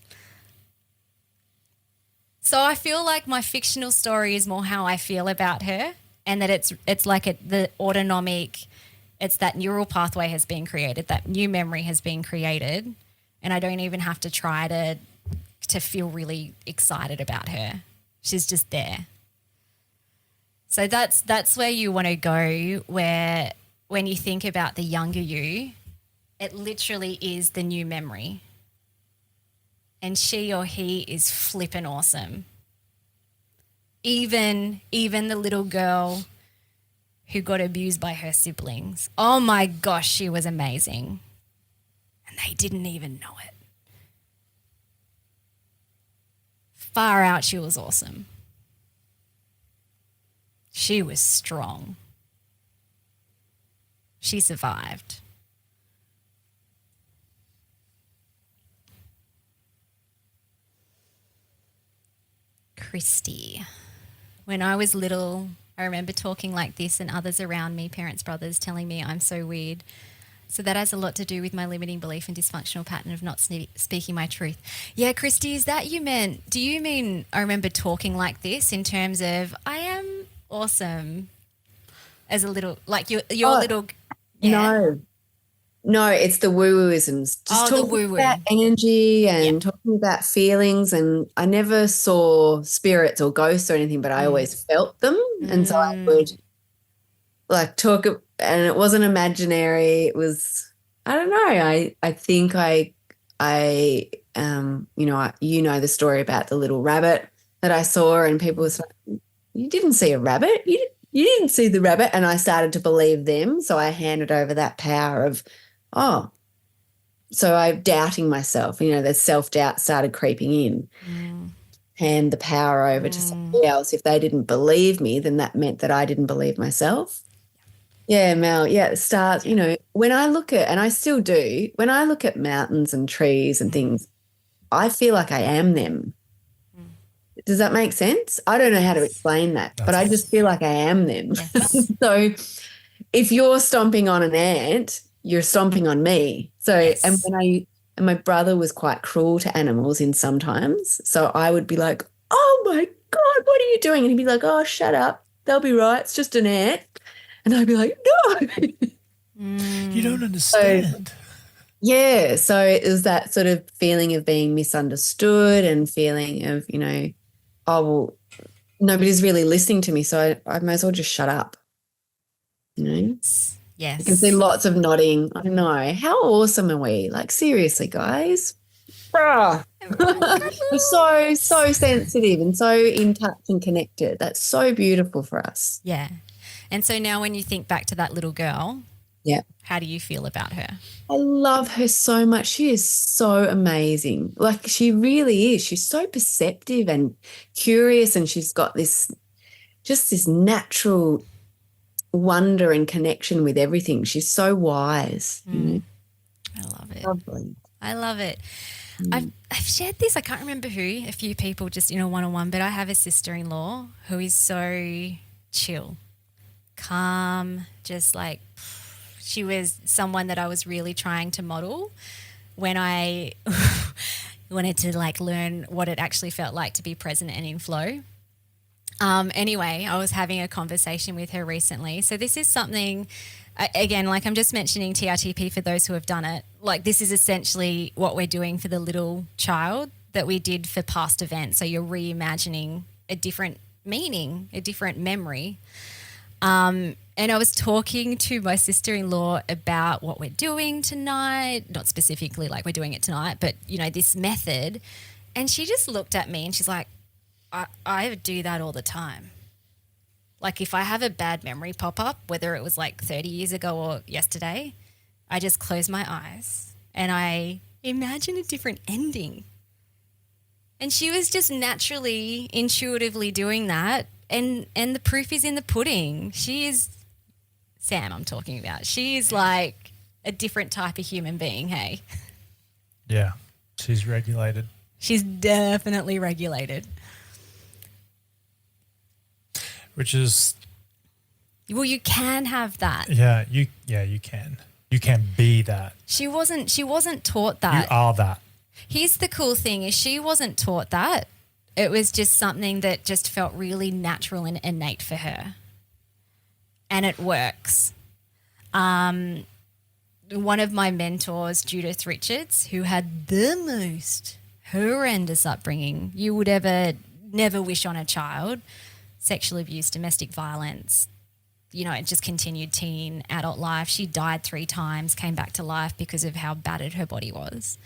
So I feel like my fictional story is more how I feel about her, and that it's like the autonomic, it's that neural pathway has been created, that new memory has been created, and I don't even have to try to feel really excited about her. She's just there. So that's where you want to go, where when you think about the younger you, it literally is the new memory. And she or he is flippin' awesome. Even the little girl who got abused by her siblings. Oh my gosh, she was amazing. And they didn't even know it. Far out, she was awesome. She was strong. She survived. Christy. When I was little, I remember talking like this and others around me, parents, brothers, telling me I'm so weird. So that has a lot to do with my limiting belief and dysfunctional pattern of not speaking my truth. Yeah, Christy, is that do you mean I remember talking like this in terms of I am awesome as a little, like your little... Yeah. No, it's the woo-wooisms. Just the talking woo-woo. about energy and talking about feelings, and I never saw spirits or ghosts or anything, but I always felt them. And so I would like talk, and it wasn't imaginary. It was, I don't know. I think you know the story about the little rabbit that I saw, and people was like, you didn't see a rabbit? You didn't see the rabbit. And I started to believe them. So I handed over that power of, so I'm doubting myself, the self-doubt started creeping in. Hand the power over to somebody else. If they didn't believe me, then that meant that I didn't believe myself. Yeah, Mel, it starts, when I look at, and I still do, when I look at mountains and trees and things, I feel like I am them. Does that make sense? I don't know how to explain that, but I just feel like I am them. Yes. So if you're stomping on an ant, you're stomping on me. So, Yes. and my brother was quite cruel to animals in sometimes. So I would be like, oh my God, what are you doing? And he'd be like, oh, shut up. They'll be right. It's just an ant. And I'd be like, no. You don't understand. Yeah. So it was that sort of feeling of being misunderstood and feeling of, oh, well, nobody's really listening to me. So I might as well just shut up. Yes. You can see lots of nodding. I know. How awesome are we? Like, seriously, guys. We're so sensitive and so in touch and connected. That's so beautiful for us. Yeah. And so now when you think back to that little girl, how do you feel about her? I love her so much. She is so amazing. Like, she really is. She's so perceptive and curious, and she's got this natural wonder and connection with everything. She's so wise. I love it. Lovely. I love it. I've shared this, I can't remember who, a few people just in a one-on-one, but I have a sister-in-law who is so chill, calm, just like she was someone that I was really trying to model when I wanted to like learn what it actually felt like to be present and in flow. Anyway, I was having a conversation with her recently. So this is something, again, like I'm just mentioning TRTP for those who have done it. Like, this is essentially what we're doing for the little child that we did for past events. So you're reimagining a different meaning, a different memory. And I was talking to my sister-in-law about what we're doing tonight, not specifically like we're doing it tonight, but, this method. And she just looked at me and she's like, I do that all the time. Like, if I have a bad memory pop up, whether it was like 30 years ago or yesterday, I just close my eyes and I imagine a different ending. And she was just naturally, intuitively doing that. And the proof is in the pudding. She is Sam I'm talking about. She is like a different type of human being, hey? Yeah, she's regulated. She's definitely regulated. Which is... Well, you can have that. Yeah, you can. You can be that. She wasn't taught that. You are that. Here's the cool thing is she wasn't taught that. It was just something that just felt really natural and innate for her. And it works. One of my mentors, Judith Richards, who had the most horrendous upbringing you would never wish on a child, sexual abuse, domestic violence, it just continued teen, adult life. She died 3 times, came back to life because of how battered her body was.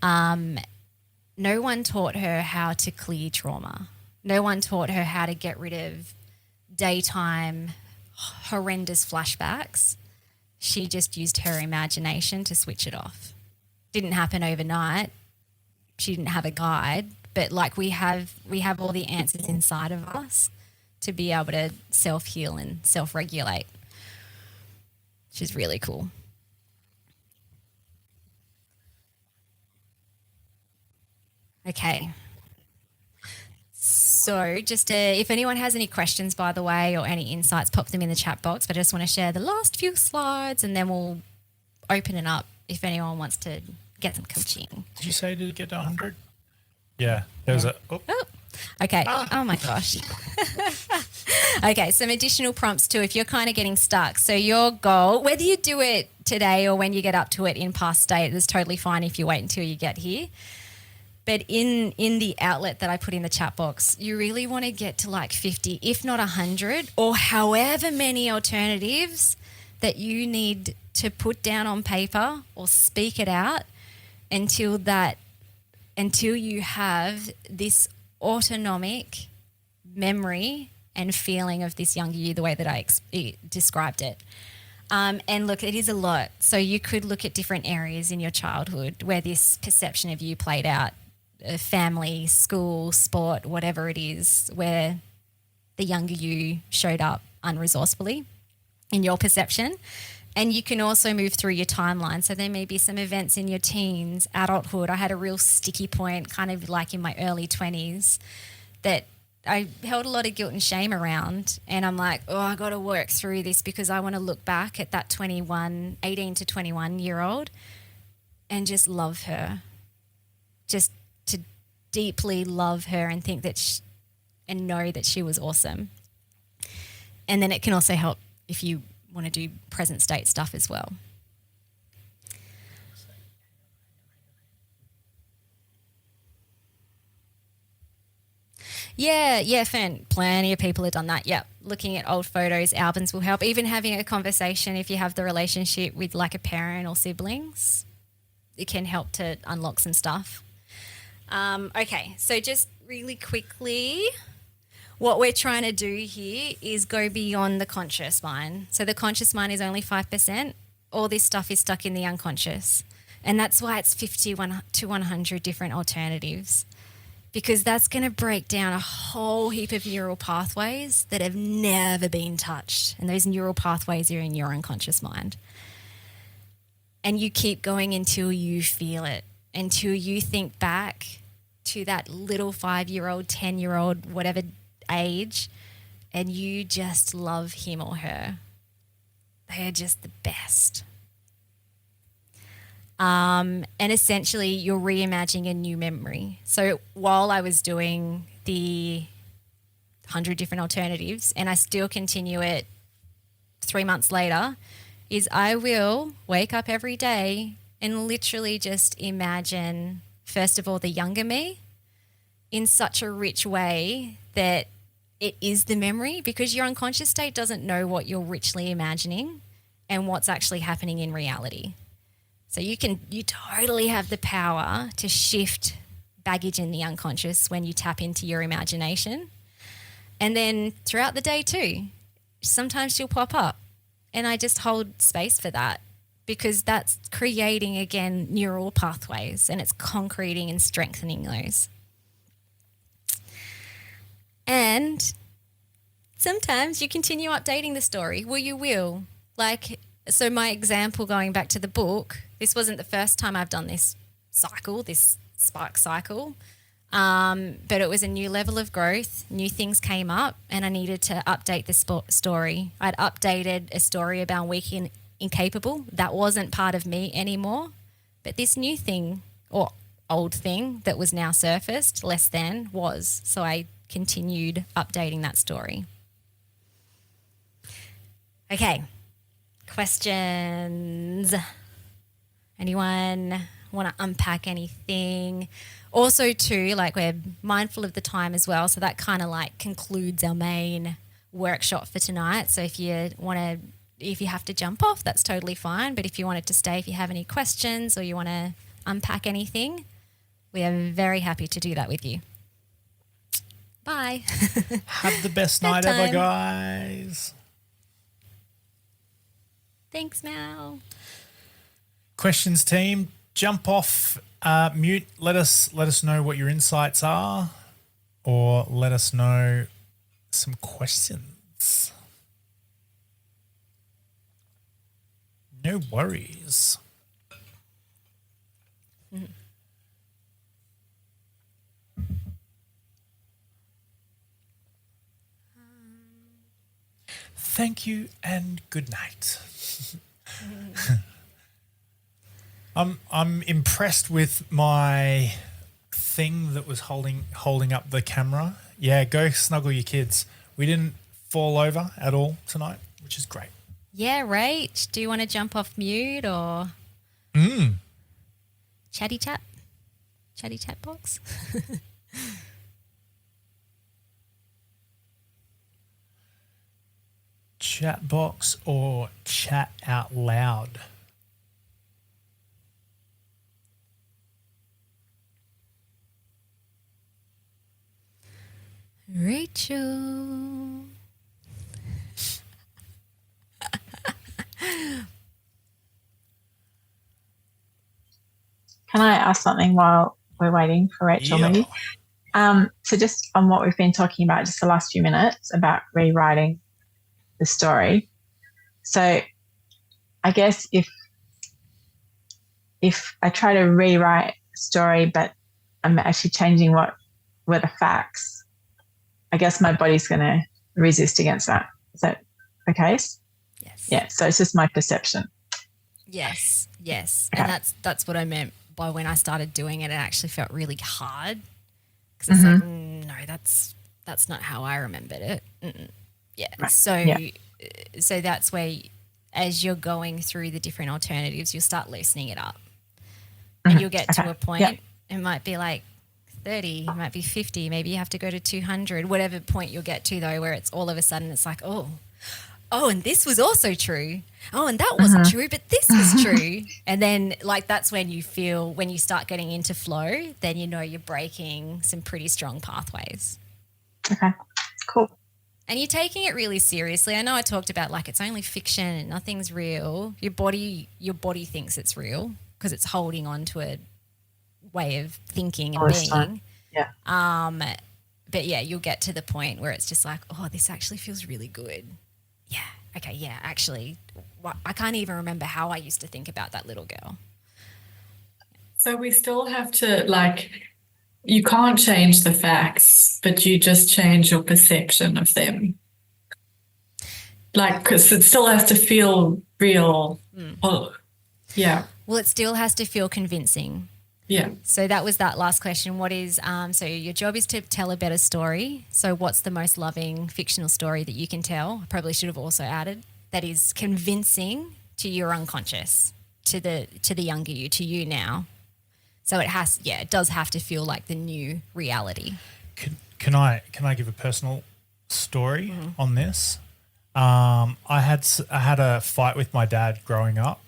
No one taught her how to clear trauma. No one taught her how to get rid of daytime horrendous flashbacks. She just used her imagination to switch it off. Didn't happen overnight. She didn't have a guide, but like we have all the answers inside of us to be able to self-heal and self-regulate. She's really cool. Okay. So just if anyone has any questions, by the way, or any insights, pop them in the chat box. But I just want to share the last few slides and then we'll open it up if anyone wants to get some coaching. Did you say to get to 100? Yeah. There was a... Oh. Okay. Oh, my gosh. Okay, some additional prompts too if you're kind of getting stuck. So your goal, whether you do it today or when you get up to it in past state, is totally fine if you wait until you get here. But in the outlet that I put in the chat box, you really want to get to like 50, if not 100, or however many alternatives that you need to put down on paper or speak it out until you have this autonomic memory and feeling of this younger you, the way that I described it. And look, it is a lot. So you could look at different areas in your childhood where this perception of you played out. Family, school, sport, whatever it is, where the younger you showed up unresourcefully in your perception. And you can also move through your timeline. So there may be some events in your teens, adulthood. I had a real sticky point kind of like in my early 20s that I held a lot of guilt and shame around. And I'm like, I got to work through this because I want to look back at that 18 to 21-year-old and just love her. Just to deeply love her and think that and know that she was awesome. And then it can also help if you want to do present state stuff as well. Yeah, Fern. Plenty of people have done that. Yep. Looking at old photos, albums will help. Even having a conversation if you have the relationship with like a parent or siblings, it can help to unlock some stuff. Okay, so just really quickly, what we're trying to do here is go beyond the conscious mind. So the conscious mind is only 5%. All this stuff is stuck in the unconscious. And that's why it's 50 to 100 different alternatives, because that's going to break down a whole heap of neural pathways that have never been touched. And those neural pathways are in your unconscious mind. And you keep going until you feel it, until you think back to that little 5-year-old, 10-year-old, whatever age, and you just love him or her. They are just the best. And essentially you're reimagining a new memory. So while I was doing the 100 different alternatives, and I still continue it 3 months later, is I will wake up every day and literally just imagine, first of all, the younger me in such a rich way that it is the memory, because your unconscious state doesn't know what you're richly imagining and what's actually happening in reality. So you totally have the power to shift baggage in the unconscious when you tap into your imagination. And then throughout the day too, sometimes she'll pop up and I just hold space for that, because that's creating, again, neural pathways, and it's concreting and strengthening those. And sometimes you continue updating the story. Well, you will. Like, so my example going back to the book, this wasn't the first time I've done this cycle, this spark cycle. But it was a new level of growth, new things came up, and I needed to update the story. I'd updated a story about weak and incapable. That wasn't part of me anymore. But this new thing, or old thing that was now surfaced, less than, was. So I continued updating that story. Okay, questions? Anyone want to unpack anything? Also, too, like, we're mindful of the time as well, so that kind of like concludes our main workshop for tonight. So if you have to jump off, that's totally fine. But if you wanted to stay, if you have any questions or you want to unpack anything, we are very happy to do that with you. Bye. Have the best night ever, guys. Thanks, Mal. Questions, team. Jump off mute. Let us know what your insights are, or let us know some questions. No worries. Thank you and good night. I'm impressed with my thing that was holding up the camera. Yeah, go snuggle your kids. We didn't fall over at all tonight, which is great. Yeah, right. Do you want to jump off mute or chatty chat box? Chat box or chat out loud? Rachel. Can I ask something while we're waiting for Rachel, maybe? So just on what we've been talking about just the last few minutes about rewriting the story. So I guess if I try to rewrite the story, but I'm actually changing what were the facts, I guess my body's going to resist against that. Is that the case? Yes. Yeah. So it's just my perception. Yes. Okay. And that's what I meant by when I started doing it. It actually felt really hard because it's like, no, that's not how I remembered it. Yeah. Right. So that's where, as you're going through the different alternatives, you'll start loosening it up, and you'll get to a point. It might be like 30, it might be 50, maybe you have to go to 200, whatever point you'll get to, though, where it's all of a sudden it's like, oh, and this was also true. Oh, and that wasn't true, but this was true. And then, like, that's when you feel, when you start getting into flow, then you know you're breaking some pretty strong pathways. Okay, cool. And you're taking it really seriously. I know I talked about, like, it's only fiction and nothing's real. Your body thinks it's real because it's holding on to a way of thinking and being. Yeah. But yeah, you'll get to the point where it's just like, oh, this actually feels really good. Yeah. Okay. Yeah. Actually, I can't even remember how I used to think about that little girl. So we still have to, like, you can't change the facts, but you just change your perception of them. Like, because it still has to feel real. Oh, yeah. Well, it still has to feel convincing. Yeah. So that was that last question. What is, so your job is to tell a better story. So what's the most loving fictional story that you can tell? I probably should have also added that is convincing to your unconscious, to the younger you, to you now. So it does have to feel like the new reality. Can I give a personal story on this? I had a fight with my dad growing up,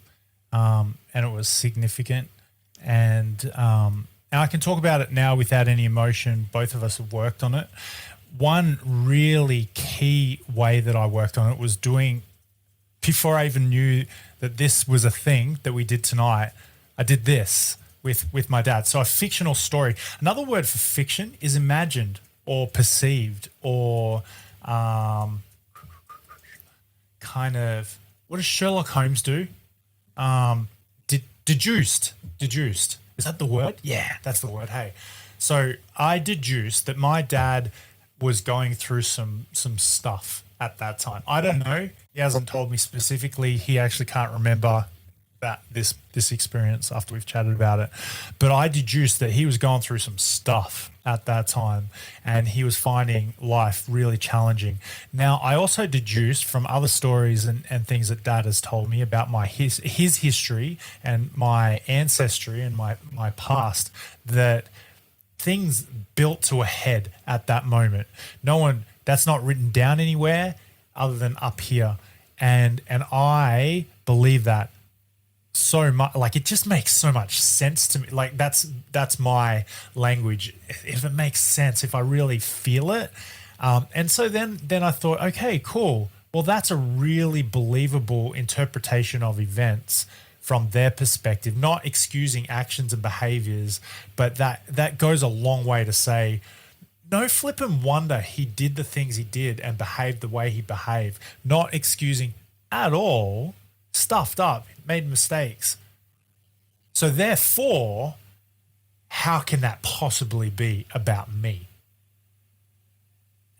and it was significant. And I can talk about it now without any emotion. Both of us have worked on it. One really key way that I worked on it was doing, before I even knew that this was a thing that we did tonight, I did this with my dad. So a fictional story. Another word for fiction is imagined or perceived or kind of, what does Sherlock Holmes do? Deduced. Is that the word? Yeah, that's the word. Hey, so I deduced that my dad was going through some stuff at that time. I don't know. He hasn't told me specifically. He actually can't remember that this experience after we've chatted about it. But I deduced that he was going through some stuff at that time and he was finding life really challenging. Now, I also deduced from other stories and things that Dad has told me about his history and my ancestry and my past, that things built to a head at that moment. That's not written down anywhere other than up here. And I believe that so much. Like, it just makes so much sense to me. Like, that's my language. If it makes sense, if I really feel it. And so then I thought, okay, cool. Well, that's a really believable interpretation of events from their perspective, not excusing actions and behaviors, but that goes a long way to say, no flippin' wonder he did the things he did and behaved the way he behaved, not excusing at all, stuffed up, made mistakes. So therefore, how can that possibly be about me?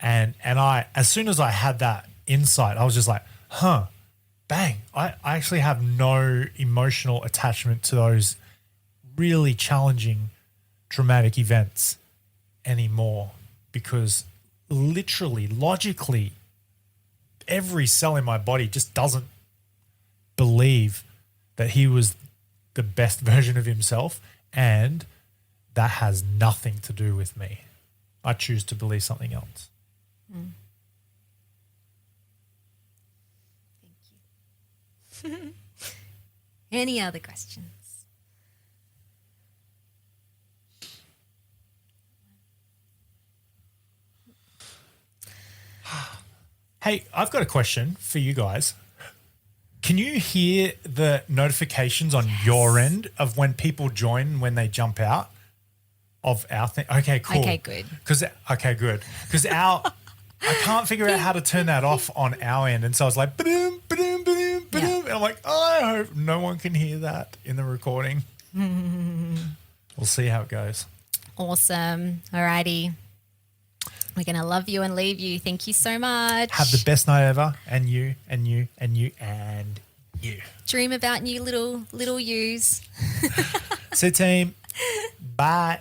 And I, as soon as I had that insight, I was just like, bang, I actually have no emotional attachment to those really challenging, traumatic events anymore, because literally, logically, every cell in my body just doesn't believe that he was the best version of himself, and that has nothing to do with me. I choose to believe something else. Thank you. Any other questions? Hey, I've got a question for you guys. Can you hear the notifications on your end of when people join, when they jump out of our thing? Okay, cool. Okay, good. Okay, good. Because I can't figure out how to turn that off on our end. And so I was like, ba-doom, ba-doom, ba-doom, ba-doom. Yeah. And I'm like, I hope no one can hear that in the recording. We'll see how it goes. Awesome. Alrighty. We're going to love you and leave you. Thank you so much. Have the best night ever. And you, and you, and you, and you. Dream about new little yous. See you, team. Bye.